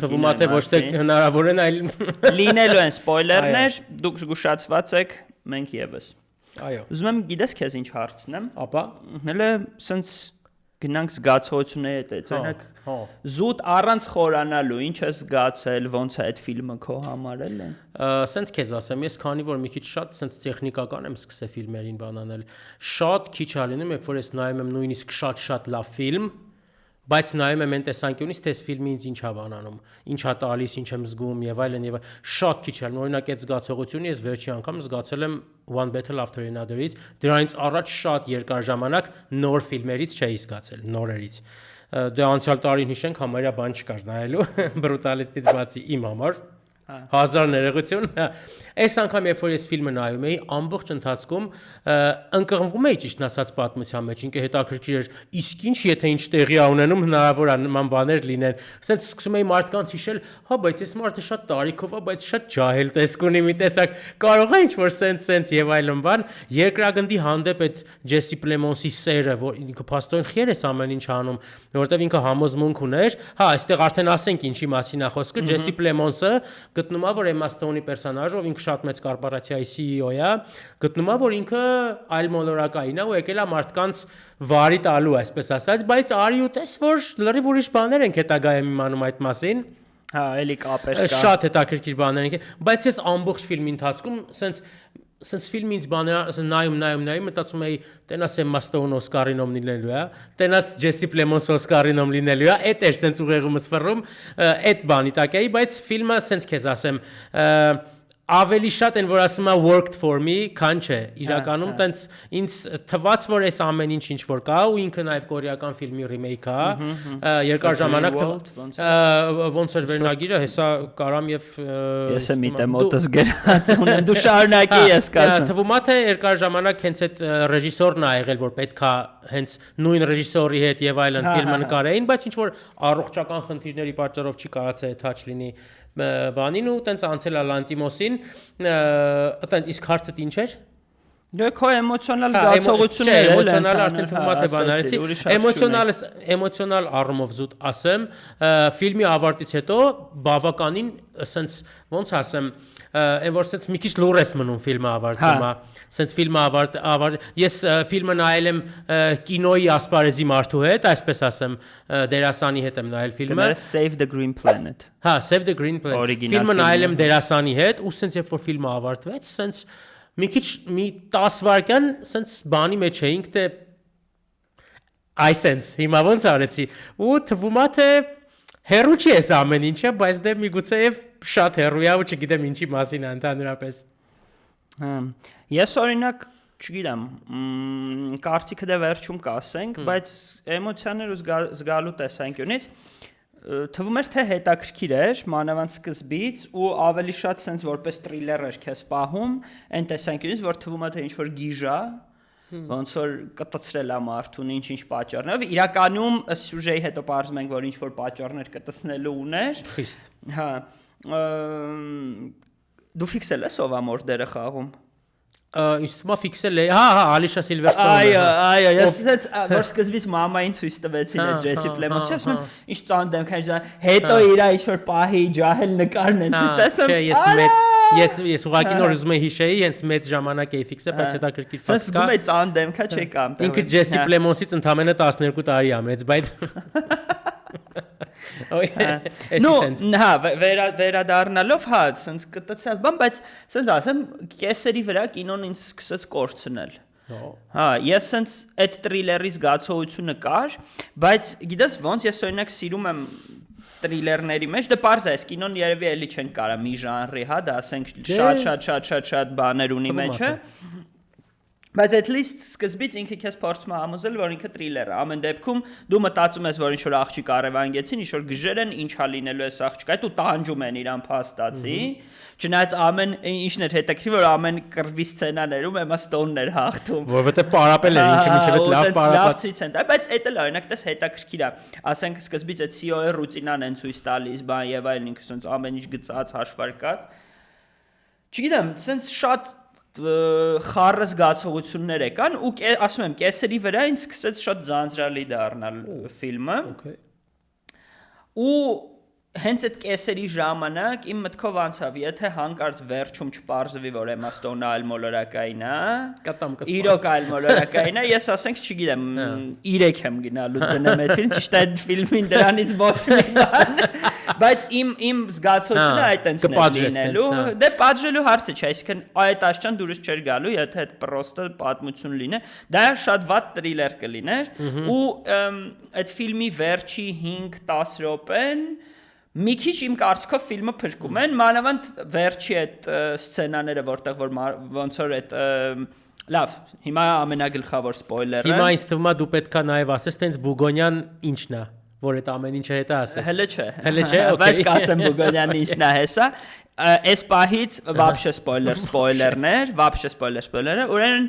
Թվում է թե ոչ թե հնարավոր են, այլ լինելու են սպոյլերներ, դուք զգուշացված եք, մենք եւս։ Այո։ Ուզում եմ գիտես քեզ ինչ հարցնեմ։ Ապա հələ սենց գնանք զգացողությունների հետ, օրինակ զուտ առանց խորանալու, ինչ ես զգացել, ոնց է այդ ֆիլմը քո համար էլ են։ Սենց քեզ ասեմ, ես քանի որ մի քիչ շատ սենց տեխնիկական եմ սկսել ֆիլմերին բանանել, շատ քիչ է լինում, երբ որ ես նայում եմ նույնիսկ շատ լավ ֆիլմ, բայց նայում եմ այն տեսանկյունից, թե այս ֆիլմը ինձ ինչ է բանանում, ինչ է տալիս, ինչ եմ զգում եւ այլն, շատ քիչ է, օրինակ այդ զգացողությունը ես վերջի անգամ զգացել եմ One Battle After Another-ից, դրանից առաջ շատ երկար ժամանակ նոր ֆիլմերից չէի զգացել, նորերից։ Դե անցյալ տարին հիշենք, համարյա բան չկար նայելու, բրուտալիստից բացի իմ համար, 1000 ներողություն։ Այս անգամ երբ որ ես ֆիլմը նայում էի, ամբողջ ընթացքում ընկղմվում էի ճիշտ ասած պատմության մեջ, ինքը հետաքրքիր էր, իսկ ինչ եթե ինչ տեղի ա ունենում, հնարավոր է նման բաներ լինեն։ Ասենց սկսում էի մարդկանց հիշել, հա, բայց այս մարդը շատ տարիքով է, բայց շատ ջահել տեսք ունի, մի տեսակ կարող է ինչ որ սենց եւ այլն բան։ Երկրագնդի հանդեպ այդ Ջեսի Պլեմոնսի սերը, որ ինքը փաստորեն խիեր է ամեն ինչ անում, որովհետեւ ինքը համոզմունք ուներ, հա, այստեղ արդեն ասենք ինչի մասին է խոսքը, Ջեսի Պլեմոնսը գտնում է, որ Էմմա Սթոնի պերսոնաժը, ով ինքը շատ մեծ կորպորացիայի CEO է, գտնում է, որ ինքը այլ մոլորակային է ու եկել է մարդկանց վարի տալու, այսպես ասած, բայց արի ու տես, որ լրիվ ուրիշ բաներ են հետագայում իմանում այդ մասին։ Հա, էլի կապեր կա։ Շատ հետաքրքիր բաներ են, բայց ես ամբողջ ֆիլմի ընթացքում սենց ֆիլմի ինձ բաներ նայում, մտածում էի, տենաս Էմմա Ստոուն Օսկարի նոմ լինելու է, տենաս Ջեսի Պլեմոնս Օսկարի նոմ լինելու է, այդ էր սենց ուղեղումս ֆռում, այդ բանի տակ էի, բայց ֆիլմը սենց քեզ ասեմ, ավելի շատ են որ ասում է worked for me, քան չէ։ Իրականում տենց ինձ թվաց որ այս ամեն ինչ որ կա ու ինքը նաև կորեական ֆիլմի ռիմեյք է, երկար ժամանակ ոնց էր վերնագիրը, հեսա կարամ եւ ես եմ իտեմ մոտս գրած ունեմ, դու շարունակի ես կասեմ։ Թվում է թե երկար ժամանակ հենց այդ ռեժիսորն է եղել որ պետքա հենց նույն ռեժիսորի հետ եւ այլն ֆիլմը նկարեին, բայց ինչ որ առողջական խնդիրների պատճառով չի կարացել թաչ լինի բանին ու տենց անցել է Լանտիմոսին, տենց իսկ հարցդ ինչ էր։ Դե քո էմոցիոնալ զգացողությունները էմոցիոնալ արդեն թվում է թե բանալեցի, էմոցիոնալ առումով զուտ ասեմ, ֆիլմի ավարտից հետո բավականին սենց ոնց ասեմ, այն որ սենց մի քիչ լուր ես մնում ֆիլմը ավարտվում է, սենց ֆիլմը ես ֆիլմը նայել եմ կինոյի ասպարեզի մարդու հետ, այսպես ասեմ, դերասանի հետ եմ նայել ֆիլմը։ Save the Green Planet։ Հա, Save the Green Planet։ Ֆիլմը նայել եմ դերասանի հետ ու սենց երբ որ ֆիլմը ավարտվեց, սենց մի քիչ մի 10 վայրկյան սենց բանի մեջ էինք թե այսենց հիմա ոնց արեցի ու թվում է թե հերու չի էս ամեն ինչը, բայց դե միգուցե եւ շատ հերու է ու չգիտեմ ինչի մասին է ընդհանրապես։ Ես օրինակ չգիտեմ, կարծիքը դե վերջում կասենք, բայց էմոցիաներ ու զգալու տեսանկյունից թվում էր թե հետաքրքիր էր մանավանդ սկզբից ու ավելի շատ sense որպես թրիլեր էր քեզ պահում այն տեսանկյունից որ թվում է թե ինչ որ գիժա ոնց որ կտցրել է մարդուն ինչ պատճառներով իրականում ըստ սյուժեի հետո բարձում ենք որ ինչ որ պատճառներ կտցնելու ուներ խիստ հա դու ֆիքսել ես ով ամոր դերը խաղում Ինչ թվում է ֆիքսել է, հա, Ալիշա Սիլվերստոնը։ Այո, ես դից որ սկզբից մամային ցույց տվեցին այդ Ջեսի Պլեմոնսի, ասում եմ, ինչ ծանոթ եմ քանի հետո իրա ինչ որ պահի ջահել նկարն են ցույց տեսում։ Ես ուղղակի նոր ուզում եմ հիշեի, հենց մեծ ժամանակ էի ֆիքսել, բայց հետաքրքիր ֆակտ կա։ Զգում եմ ծանոթ եմ, քա չի կամ։ Ինքը Ջեսի Պլեմոնսից ընդամենը 12 տարի է մեծ, բայց հա, վերադառնալով, հա, սենց կտցած բան, բայց սենց ասեմ, կեսերի վրա կինոն ինձ սկսեց կորցնել։ Հա, ես սենց այդ թրիլերի զգացողությունը կար, բայց գիտես ոնց ես օրինակ սիրում եմ թրիլերների մեջ, դե պարզ է, կինոն երևի էլի չեն կարա մի ժանրի, հա, դա ասենք շատ բաներ ունի մեջը։ Բայց at least սկզբից ինքը քեզ փորձում է համոզել, որ ինքը թրիլեր է։ Ամեն դեպքում դու մտածում ես, որ ինչ որ աղջիկ արևանգեցին, ինչ որ գժեր են, ինչա լինելու է աղջիկը, դու տանջում են իրան փաստացի։ Չնայած ամեն ինչն էր հետաքրքիր, որ ամեն կռվի սցենաներում Էմմա Ստոունն էր հաղթում։ Որովհետև պարապել էր ինքը միջև այդ լավ պարապած։ Ցույց են տա, բայց էդ էլ օրինակ դες հետաքրքիր է։ Ասենք սկզբից այդ CEO-ի ռուտինան են ցույց տալիս, բան եւ այլն, ինքը ասենց ամեն ինչ գծած, հաշվարկած։ Չգիտեմ, ասենց շատ խառը զգացողություններ եկան ու ասում եմ կեսերի վրա ինձ սկսեց շատ ձանձրալի դառնալ ֆիլմը ու հենց այդ կեսերի ժամանակ իմ մտքով անցավ, եթե հանկարծ վերջում չպարզվի, որ Էմմա Ստոնը այլ մոլորակային է, իրոք այլ մոլորակային է, ես ասենք չգիտեմ, 3 եմ գնալու դնեմ այդ ֆիլմ, ճիշտ այդ ֆիլմին դրանից ոչ մի բան, բայց իմ զգացողությունը այդտենց է լինելու, դե պատժելու հարցը չէ, այսինքն այդ աշճան դուրս չէր գալու, եթե այդ պրոստը պատմություն լիներ, դա շատ վատ տրիլեր կլիներ, ու այդ ֆիլմի վերջի 5-10 րոպեն մի քիչ իմ կարծիքով ֆիլմը փրկում են, մանավանդ վերջի այդ սցենաները, որտեղ որ ոնց որ այդ լավ, հիմա ամենագլխավոր սպոյլերը։ Հիմա ինձ թվում է դու պետքա նաև ասես, տենց Բուգոնյան ինչն է, որ այդ ամեն ինչը հետո ասես։ Հələ չէ, օքեյ։ բայց կասեմ Բուգոնյան ինչն է հեսա։ Այս պահից вообще սպոյլերներ, вообще սպոյլեր, ուրեմն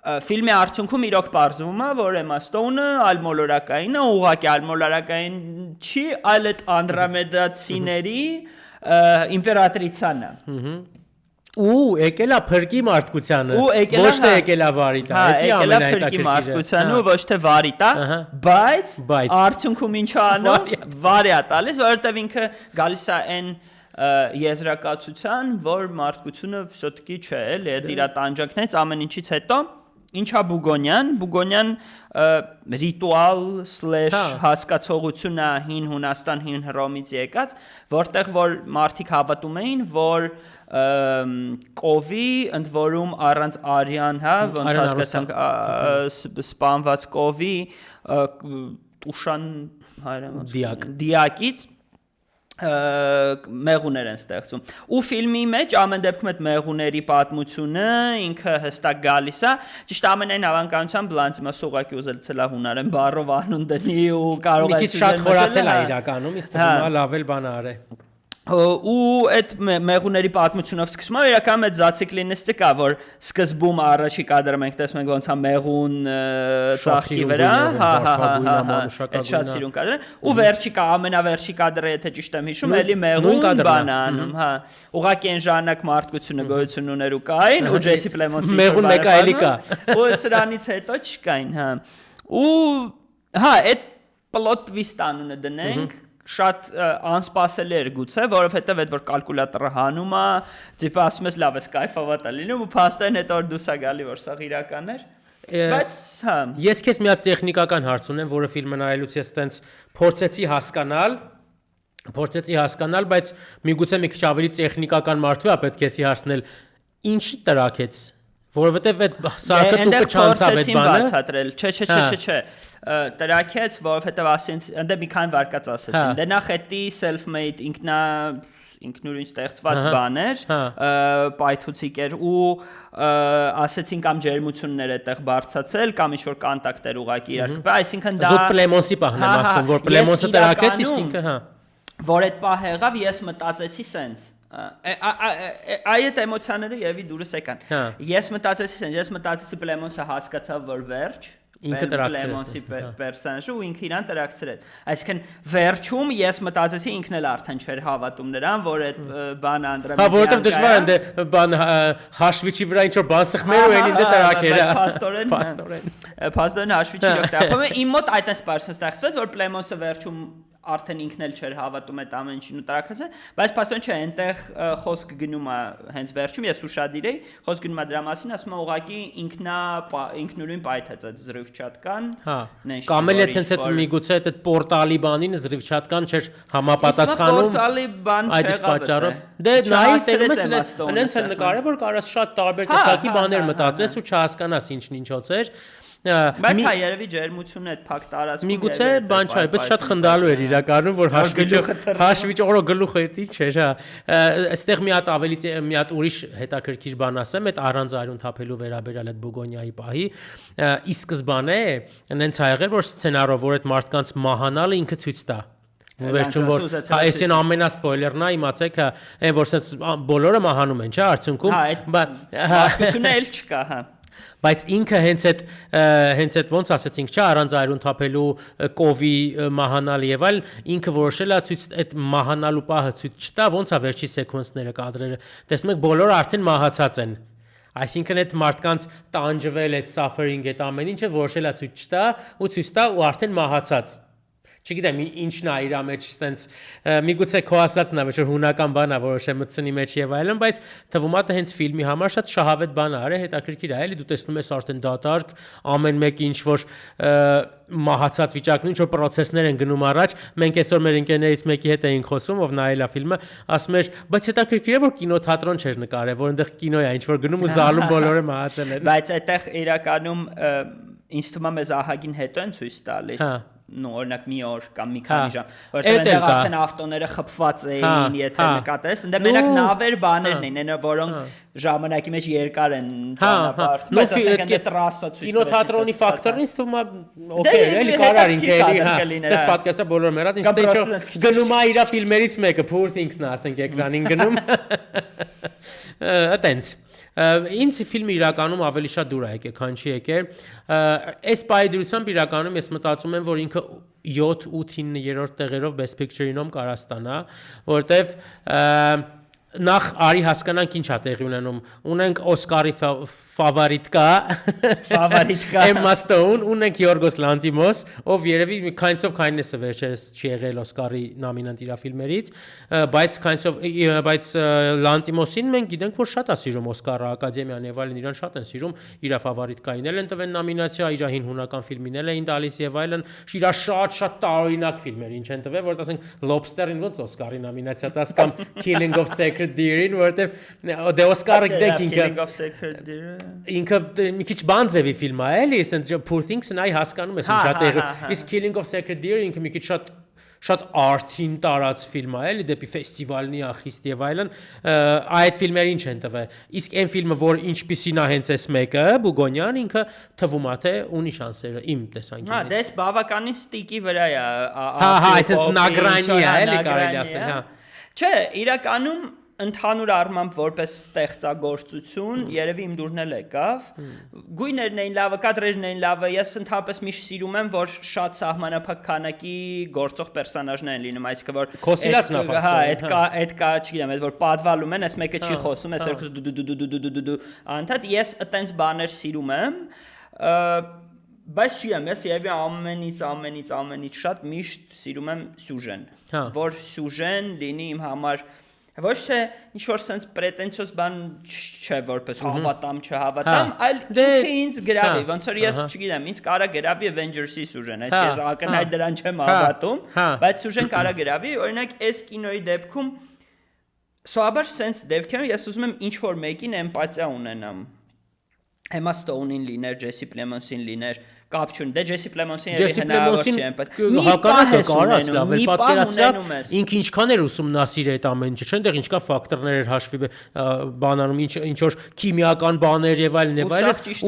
ֆիլմի արդյունքում իրոք պարզվում է, որ Էմմա Ստոնը այլ մոլորակային է, ուղղակի այլ մոլորակային չի, այլ այդ անդրոմեդացիների իմպերատրիցան է։ Ու եկել է փրկի մարդկությանը, ոչ թե եկել է վարի տա, եկել է փրկի մարդկությանը, ոչ թե վարի տա, բայց արդյունքում ինչ անում, վարի է տալիս, որովհետև ինքը գալիս է այն եզրակացության, որ մարդկությունը все-таки չէ, էլի, այդ իր տանջանքներից ամեն ինչից հետո ինչա Բուգոնյան ռիտուալ / հասկացողություն է հին Հունաստան, հին Հռոմից եկած, որտեղ որ մարդիկ հավատում էին, որ կովի ընդ որում առանց արյան, հա, ոնց հասկացանք սպանված կովի տուշան դիակից մեղուներ են ստեղծում։ Ու ֆիլմի մեջ ամեն դեպքում այդ մեղուների պատմությունը ինքը հստակ գալիս է, ճիշտ ամենայն հավանականությամբ բլանցի մաս ուղղակի ուզել է հունարեն բառով անուն դնի ու կարող է մի քիչ շատ խորացել է իրականում, իսկ թվում է լավ էլ բան արե։ Ու այդ մեղուների պատմությունով սկսում է իրականում այդ զացիկլինիստը կա, որ սկզբում առաջի կադրը մենք տեսնում ենք ոնց է մեղուն ծաղկի վրա, այդ շատ սիրուն կադրը, ու վերջի ամենավերջի կադրը, եթե ճիշտ եմ հիշում, էլի մեղուն բան է անում, հա, ուղղակի այն ժամանակ մարդկությունը գոյություն ուներ ու կային, ու Ջեսի Պլեմոնսի մեղուն մեկը էլի կա, ու սրանից հետո չկային, հա, ու հա, այդ պլոտ twist անունը դնենք շատ անսպասելի էր գուցե, որովհետև այդ որ կալկուլյատորը հանում է, տիպը ասում ես լավ է, կայֆավատ է լինում ու փաստային հետո որ դուս է գալի որ սա իրական էր, բայց հա։ Ես քեզ մի հատ տեխնիկական հարց ունեմ, որը ֆիլմը նայելուց ես տենց փորձեցի հասկանալ, բայց միգուցե մի քիչ ավելի տեխնիկական մարդու է պետք է հարցնել, ինչի տրակեց, որովհետև այդ սարքը դուքը չանցավ այդ բանը։ Չէ, տրակեց, որովհետև ասենց, ընդ մի քանի վարկած ասեցին, դե նախ էտի self-made ինքնուրույն ստեղծված բաներ, պայթուցիկ էր ու ասեցին կամ ջերմություններ այդտեղ բարձացել, կամ ինչ-որ կոնտակտեր ուղղակի իրար կպա, այսինքն դա Զուտ Պլեմոնսի պահն եմ ասում, որ Պլեմոնսը տրակեց, իսկ ինքը հա։ Որ այդ պահ եղավ, ես մտածեցի սենց այդ էմոցիաները երևի դուրս եկան։ Ես մտածեցի Պլեմոնսը հասկացավ, որ վերջ ինքը տրակցրեց Պլեմոնսի պերսոնաժը ու ինքը իրան տրակցրեց։ Այսինքն վերջում ես մտածեցի ինքն էլ արդեն չէր հավատում նրան, որ այդ բանը անդրամեդիան։ Հա, որովհետև դժվար է դե բան հաշվիչի վրա ինչ-որ բան սխմեր ու էլի դե տրակեր։ Փաստորեն հաշվիչի օգտագործում է։ Իմ մոտ այդպես պարսն ստեղծվեց, որ Պլեմոնսը վերջում արդեն ինքն էլ չէր հավատում այդ ամեն ինչին ու տրակած է, բայց փաստորեն չէ, այնտեղ խոսք գնում է հենց վերջում, ես ուշադիր էի, խոսք գնում է դրա մասին, ասում է ուղղակի ինքնուրույն պայթեց այդ զրիվչատկան, կամ էլ եթե այդ միգուցե այդ պորտալի բանին զրիվչատկան չէր համապատասխանում, պորտալի բան այդ պատճառով, դե նայ տերում ես այնց էլ նկարը, որ կարաս շատ տարբեր տեսակի բաներ մտածես ու չհասկանաս ինչն ինչոց էր։ Բայց հա երևի ջերմությունը այդ փակ տարածքում միգուցե բան չէ, բայց շատ խնդալու էր իրականում, որ հաշվիչ օրո գլուխը դի չէր, հա։ Այստեղ մի հատ ավելի մի հատ ուրիշ հետաքրքիր բան ասեմ, այդ առանց արյուն թափելու վերաբերյալ այդ Բուգոնյայի պահի, ի սկզբանե նենց ա եղել, որ սցենարով որ այդ մարդկանց մահանալը ինքը ցույց տա։ Վերջում որ հա այսին ամենասպոյլերն է, իմացեք, հա, այն որ sense բոլորը մահանում են, չէ, արդյունքում, բացությունը էլ չկա, հա։ Բայց ինքը հենց այդ ոնց ասեցինք, չէ, առանց արյուն թափելու կովի մահանալ եւ այլ, ինքը որոշել է ցույց այդ մահանալու պահը ցույց չտա, ոնց է վերջի սեկվենսները, կադրերը։ Տեսնում եք, բոլորը արդեն մահացած են։ Այսինքն այդ մարդկանց տանջվել, այդ suffering, այդ ամեն ինչը որոշել է ցույց չտա ու ցույց տա ու արդեն մահացած։ չգիտեմ ինչն է իր մեջ sense միգուցե քո ասածն է որ հունական բան է որոշ էմոցիոնի մեջ եւ այլն բայց թվում է թե հենց ֆիլմի համար շատ շահավետ բան է արել հետաքրքիր է էլի դու տեսնում ես արդեն դատարկ ամեն մեկը ինչ որ մահացած վիճակն ինչ որ process-ներ են գնում առաջ մենք այսօր մեր ընկերներից մեկի հետ էինք խոսում ով նայել է ֆիլմը ասում էր բայց հետաքրքիր է որ կինոթատրոն չէր նկարել որ այնտեղ կինո է ինչ որ գնում ու զալում բոլորը մահացել են բայց այդտեղ իրականում ինձ թվում է մեզ ահագին հետո են ցույց տալիս նո օրինակ մի օր կամ մի քանի ժամ որտեղ այնտեղ արդեն ավտոները խփված էին եթե նկատես այնտեղ մենակ նավեր բաներն էին այնը որոնք ժամանակի մեջ երկար են ճանապարհ բայց ասենք այնտեղ տրասը ցույց կինոթատրոնի ֆակտորն ինձ թվում է օքեյ էլի կարար ինքը էլի դες պատկասա բոլոր մեռած ինչ թե գնում է իր ֆիլմերից մեկը Poor Things-ն ասենք էկրանին գնում այտենց ինձ ֆիլմը իրականում ավելի շատ դուր է եկել, քան չի եկել։ Այս պայդրությամբ իրականում ես մտածում եմ, որ ինքը 7, 8, 9-րդ տեղերով Best Picture-ինում կարող ստանա, որտեվ նախ արի հասկանանք ինչ է տեղի ունենում։ Ունենք Օսկարի ֆավորիտկա Emma Stone, ունենք Yorgos Lanthimos, ով երևի Kinds of Kindness-ը վերջերս չի եղել Օսկարի նոմինանտ իր ֆիլմերից, բայց Lanthimos-ին մենք գիտենք, որ շատ է սիրում Օսկարը, Ակադեմիան եւ այլն իրան շատ են սիրում, իր ֆավորիտկային են տվել նոմինացիա, իր հին հունական ֆիլմին էին տալիս եւ այլն, իր շատ տարօրինակ ֆիլմեր ինչ են տվել, որ ասենք Lobster-ին ոնց Օսկարի նոմինացիա տաս կամ Killing of Sacred Deer-ին, որտեվ դե Օսկարը գիտեք ինքը Killing of Sacred Deer ինքը մի քիչ բանձեվի ֆիլմ է, էլի, ասենց Poor Things-ն այ հասկանում ես ինչ է տեղը։ Իսկ Killing of Sacred Deer ինքը մի քիչ շատ արտին տարած ֆիլմ է, էլի, դեպի ֆեստիվալնի ախիստ եւ այլն, այդ ֆիլմերին չեն տվել։ Իսկ այն ֆիլմը, որ ինչպիսին է հենց այս մեկը, Բուգոնյան, ինքը թվում է թե ունի շանսերը իմ տեսանկյունից։ Դες բավականին ստիկի վրա է։ Այսպես նագրանի է, էլի կարելի ասել, հա։ Չէ, իրականում ընդհանուր առմամբ որպես ստեղծագործություն երևի իմ դուրն էլ եկավ գույներն էին լավը կադրերն էին լավը ես ընդհանրապես միշտ սիրում եմ որ շատ սահմանափակ քանակի գործող պերսոնաժներ են լինում այսինքն որ քոսիլացն է հա այդ կա չգիտեմ այդ որ պատվալում են այս մեկը չի խոսում այս երկուս դու անընդհատ ես այտենց բաներ սիրում եմ բայց չգիտեմ ես երևի ամենից շատ միշտ սիրում եմ սյուժեն որ սյուժեն լինի իմ համար ոչ թե ինչ որ sense պրետենցիոզ բան չէ որպես հավատամ չհավատամ այլ ինքը ինձ գրավի ոնց որ ես չգիտեմ ինձ կարա գրավի Avengers-ի սյուժեն այս ես ակնհայտ դրան չեմ հավատում բայց սյուժեն կարա գրավի օրինակ այս կինոյի դեպքում սովաբար sense դեպքում ես ուզում եմ ինչ որ մեկին էմպաթիա ունենամ Emma Stone-ին լիներ Jesse Plemons-ին լիներ կապ չունի դե Jesse Plemons-ին Jesse Plemons-ին հակառակը կարած լավ էլ պատկերացրած ինքը ինչքան էր ուսումնասիրել այդ ամեն ինչը չէ՞ այնտեղ ինչքան ֆակտորներ էր հաշվի բանանում ինչ որ քիմիական բաներ եւ այլն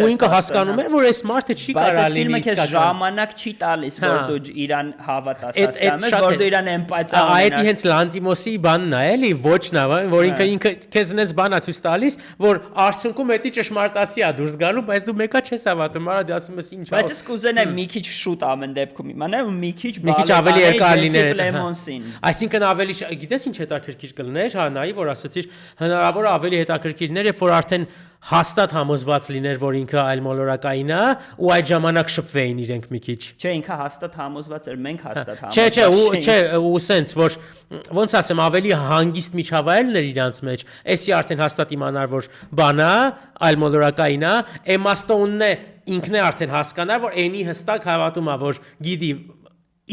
ու ինքը հասկանում էր որ այս մարդը չի կարա լինի իսկական ժամանակ չի տալիս որ դու իրան հավատաս հասկանում ես որ դու իրան էմպաթիա ունենաս այդ հենց Lanthimos-ի բանն է էլի ոչն է որ ինքը քեզ նենց բանա ցույց տալիս որ արդյունքում էդի ճշմարտացի է դուրս գալու բայց դու մեկա չես հավատում արա դու ասում ես ինչ Ես կուզենայի մի քիչ շուտ ամեն դեպքում իմանալ ու մի քիչ ավելի երկար լիներ Plemons-ին այսինքն ավելի գիտես ինչ հետաքրքիր կլներ հա նայի որ ասացիր հնարավոր է ավելի հետաքրքիրներ երբ որ արդեն հաստատ համոզված լիներ որ ինքը այլ մոլորակային է ու այդ ժամանակ շփվեին իրենք մի քիչ չէ ինքը հաստատ համոզված էր մենք հաստատ համոզված չէ ու sense որ ոնց ասեմ ավելի հանգիստ միջավայրն էր իրանց մեջ էսի արդեն հաստատ իմանար որ բանա այլ մոլորակային է Emma Stone-ն է ինքն է արդեն հասկանար որ այնի հստակ հավատում է որ գիտի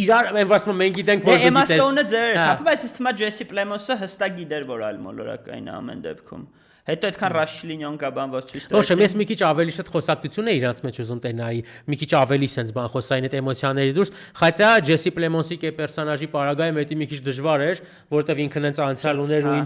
իրար ասում մենք գիտենք որ դու գիտես Emma Stone-ը ձեր հապա բայց ըստ մա Jesse Plemons-ը հստակ գիտեր որ այլ մոլորակային է ամեն դեպքում Հետո այդքան Ռաշլինյոն կա բան որ ցույց տվեց։ Ոչ, ես մի քիչ ավելի շատ խոսակցություն է իրանց մեջ ուզում տենայի, մի քիչ ավելի sense բան խոսային այդ էմոցիաներից դուրս, խայցա Ջեսի Պլեմոնսի կե պերսոնաժի պարագայում էդի մի քիչ դժվար էր, որտեվ ինքն հենց անցյալ ուներ ու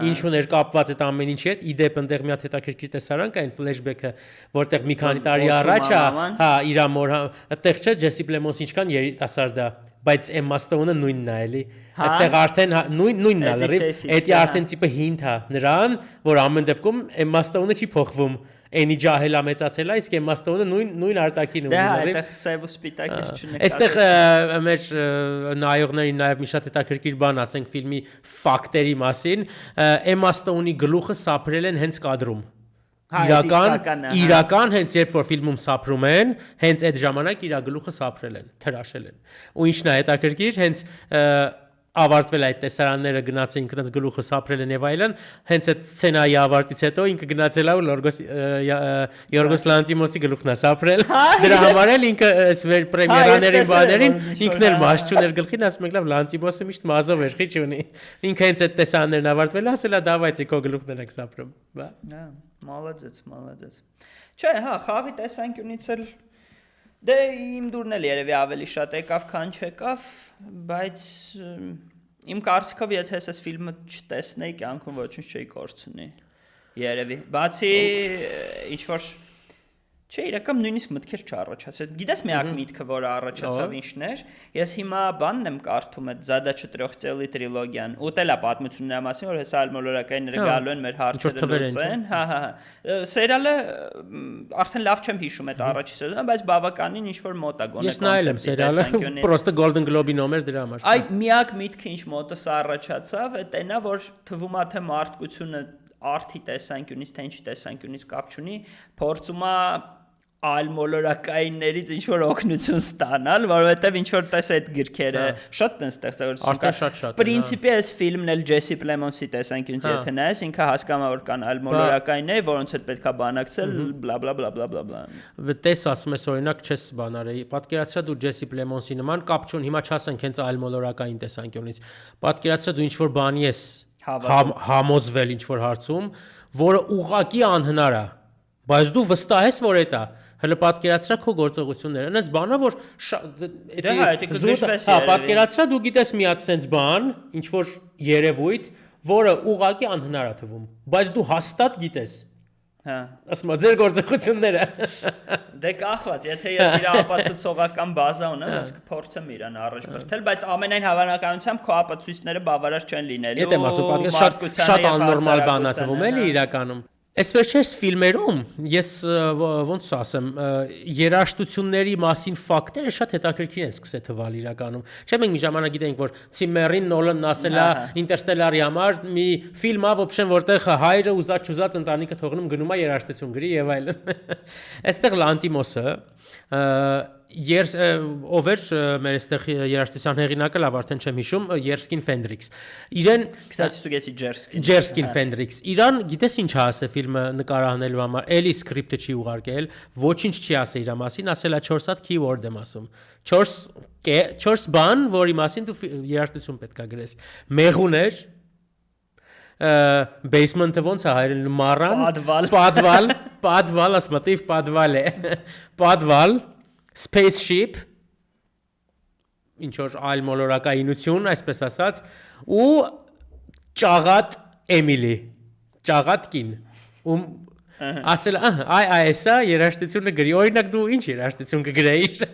ինչ ուներ կապված այդ ամեն ինչի հետ, իդեպ այնտեղ մի հատ հետաքրքիր տեսարան կա այն ֆլեշբեքը, որտեղ մի քանի տարի առաջ հա իր մոր այդտեղ չէ Ջեսի Պլեմոնսը ինչքան երիտասարդ է բայց Emma Stone-ը նույնն է էլի այդտեղ արդեն նույնն է լրիվ էդի արդեն տիպը հինթ է նրան որ ամեն դեպքում Emma Stone-ը չի փոխվում Էնի ջահելա մեծացել է իսկ Emma Stone-ը նույն արտակին ունի լրիվ այդտեղ սև ու սպիտակ իր չունի այստեղ մեր նայողներին նաև մի շատ հետաքրքիր բան ասենք ֆիլմի ֆակտերի մասին Emma Stone-ի գլուխը սափրել են հենց կադրում իրական հենց երբ որ ֆիլմում սափրում են, հենց այդ ժամանակ իր գլուխը սափրել են, թրաշել են։ Ու ինչն է հետաքրքիր, հենց ավարտվել այդ տեսարանները գնացել ինքնից գլուխը սափրել են եւ այլն, հենց այդ սցենայի ավարտից հետո ինքը գնացել է ու Յորգոս Լանտիմոսի գլուխն է սափրել։ Դրա համար էլ ինքը այս վեր պրեմիերաներին բաներին ինքն էլ մաս չուներ գլխին, ասում եք լավ Լանտիմոսը միշտ մազով էր, խիչ ունի։ Ինքը հենց այդ տեսարաններն ավարտվել ասել է դավայցի քո գլուխն եք սափրում։ Բա։ Մալադեց։ Չէ, հա, խաղի տեսանկյունից էլ դե իմ դուրն էլ երևի ավելի շատ եկավ, քան չեկավ, բայց իմ կարծիքով եթե ես ֆիլմը չտեսնեի, կյանքում ոչինչ չէի կորցնի։ Երևի։ Բացի ինչ որ չէ, իրական նույնիսկ մտքեր չառաջացել։ Գիտես միակ միտքը, որը առաջացավ ինչն էր, ես հիմա բանն եմ կարդում այդ Задача трех целей տրիլոգիան, ուտել է պատմությունն է մասին, որ հեսա ալմոլորակայինները գալու են մեր հարցերը լուծեն։ Հա։ Սերիալը արդեն լավ չեմ հիշում այդ առաջի սեզոնը, բայց բավականին ինչ որ մոտ է գոնե։ Ես նայել եմ սերիալը, պրոստը Golden Globe-ի նոմեր դրա համար։ Այ միակ միտքը ինչ մոտս առաջացավ, այդ նա որ թվում է թե մարդկությունը արդի տեսանկյունից, թե ինչի տեսանկյունից կապ չունի, փորձում է այլ մոլորակայիններից ինչ որ օգնություն ստանալ, որովհետև ինչ որ տես այդ գրքերը շատ են ստեղծագործություն կա։ Պրինցիպի այս ֆիլմն էլ Ջեսի Պլեմոնսի տեսանկյունից եթե նայես, ինքը հասկանում է որ կան այլ մոլորակայիններ, որոնց հետ պետքա բանակցել, բլա։ Տես ասում ես օրինակ չես բանարեի։ Պատկերացրա դու Ջեսի Պլեմոնսի նման կապ չուն, հիմա չասենք հենց այլ մոլորակային տեսանկյունից։ Պատկերացրա դու ինչ որ բանի ես համոզվել ինչ որ հարցում, որը ուղղակի անհնար է, բայց դու վստահ ես որ դա հələ պատկերացրա քո գործողությունները, այնց բանա որ պատկերացրա դու գիտես մի հատ sense բան, ինչ որ երևույթ, որը ուղղակի անհնար է թվում, բայց դու հաստատ գիտես։ Հա, ասում ձեր գործողությունները։ Դե կախված, եթե ես իր ապացուցողական բազա ունեմ, ես կփորձեմ իրան առաջ բերել, բայց ամենայն հավանականությամբ քո ապացույցները բավարար չեն լինելու։ Եթե ասում պատկերացրա շատ աննորմալ բան է թվում էլի իրականում։ Այս վերջերս ֆիլմերում ես ոնց ասեմ երաժշտությունների մասին ֆակտերը շատ հետաքրքիր են սկսել թվալ իրականում։ Չէ՞ մենք մի ժամանակ գիտենք որ Ցիմերին Նոլանն ասել է Ինտերստելարի համար մի ֆիլմ է ոբշեն որտեղ հայրը ուզած ընտանիքը թողնում գնում է երաժշտություն գրի եւ այլն։ Այստեղ Լանտիմոսը ով էր մեր այստեղ երաժշտության հեղինակը լավ արդեն չեմ հիշում Երսկին Ֆենդրիքս իրեն կստացի դու գեցի Ջերսկին Ֆենդրիքս իրան գիտես ինչ ասել ֆիլմը նկարահանելու համար էլի սկրիպտը չի ուղարկել ոչինչ չի ասել իր մասին ասել է 4 հատ keyword եմ ասում 4 բան որի մասին դու երաժշտություն պետքա գրես մեղուն էր basement-ը ոնց է հայերեն մառան падвал ասմատիվ падвал է падвал spaceship ինչ որ այլ մոլորակայինություն այսպես ասած ու ճաղատ Էմիլի ճաղատ կին ու ասել այ երաժշտությունը գրի օրինակ դու ինչ երաժշտություն կգրեիր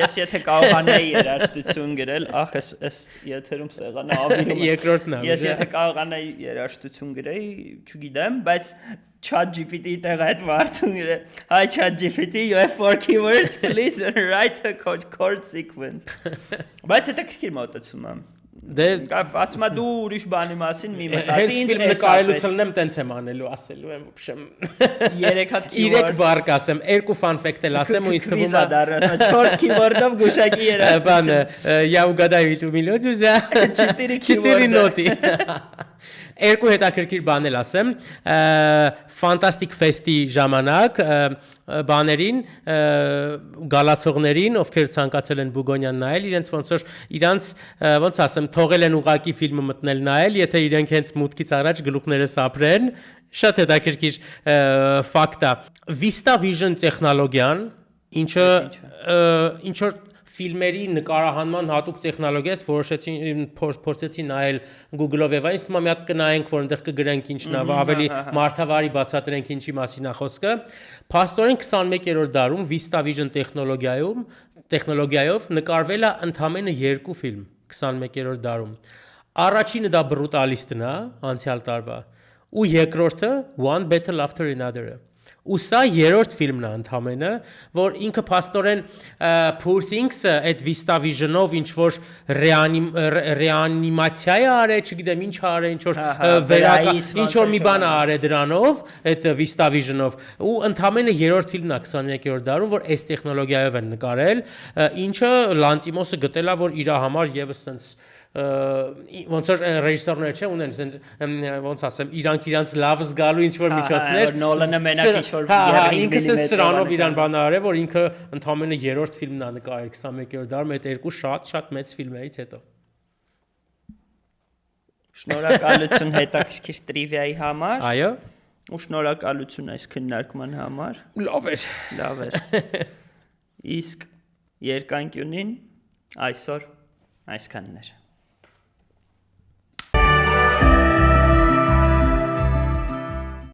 ես եթե կարողանայի երաժշտություն գրել այս եթերում սեղանը ավիրում երկրորդն է ես եթե կարողանայի երաժշտություն գրեի չգիտեմ բայց ChatGPT տեղ այդ մարդուն գրե Hi ChatGPT you have 4 keywords please write a chord sequence բայց դա քիչ մոտեցում եմ դե ասում դու ուրիշ բանի մասին մի մտածի ինձ ֆիլմ նկարելուց եմ տենց եմ անելու ասելու եմ ոբշեմ 3 հատ keyword 3 բառ կասեմ 2 fun fact էլ ասեմ ու ինձ թվում է 4 keyword-ով գուշակի երաժշտություն բանը я угадаю эту мелодию за 4 ноты երկու հետաքրքիր բան էլ ասեմ Fantastic Fest-ի ժամանակ բաներին գալացողներին ովքեր ցանկացել են Բուգոնյան նայել իրենց ոնց ասեմ թողել են ուղակի ֆիլմը մտնել նայել եթե իրենք հենց մուտքից առաջ գլուխները սափրեն շատ հետաքրքիր ֆակտ է Vista Vision տեխնոլոգիան ինչ որ ֆիլմերի նկարահանման հատուկ տեխնոլոգիաս փորձեցի նայել Google-ով եւ այնց թվում է մի հատ կնայենք որ այնտեղ կգրենք ինչն է ավելի մարդավարի բացատրենք ինչի մասին է խոսքը փաստորեն 21-րդ դարում Vista Vision տեխնոլոգիայով նկարվել է ընդամենը 2 ֆիլմ 21-րդ դարում առաջինը դա Brutalist-ն է անցյալ տարվա ու երկրորդը One Battle After Another-ը ու սա երրորդ ֆիլմն է ընդամենը, որ ինքը փաստորեն Poor Things-ը այդ VistaVision-ով ինչ որ ռեանիմացիա է արել, չգիտեմ ինչ արել, ինչ որ ինչ որ մի բան արել դրանով, այդ VistaVision-ով, ու ընդամենը երրորդ ֆիլմն է 21-րդ դարում, որ այս տեխնոլոգիայով են նկարել, ինչը Lanthimos-ը գտել է, որ իր համար եւս sense ոնց որ ռեժիսորները չէ ունեն sense ոնց ասեմ իրանք լավ զգալու ինչ որ միջոցներ Նոլանը մենակ ինչ որ ինքը sense սրանով իրան բան արել որ ինքը ընդամենը երրորդ ֆիլմն է նկարել 21-րդ դարում այդ երկու շատ մեծ ֆիլմերից հետո Շնորհակալություն հետաքրքիր տրիվիայի համար այո ու շնորհակալություն այս քննարկման համար լավ էր իսկ երկանկյունին այսօր այսքանն էր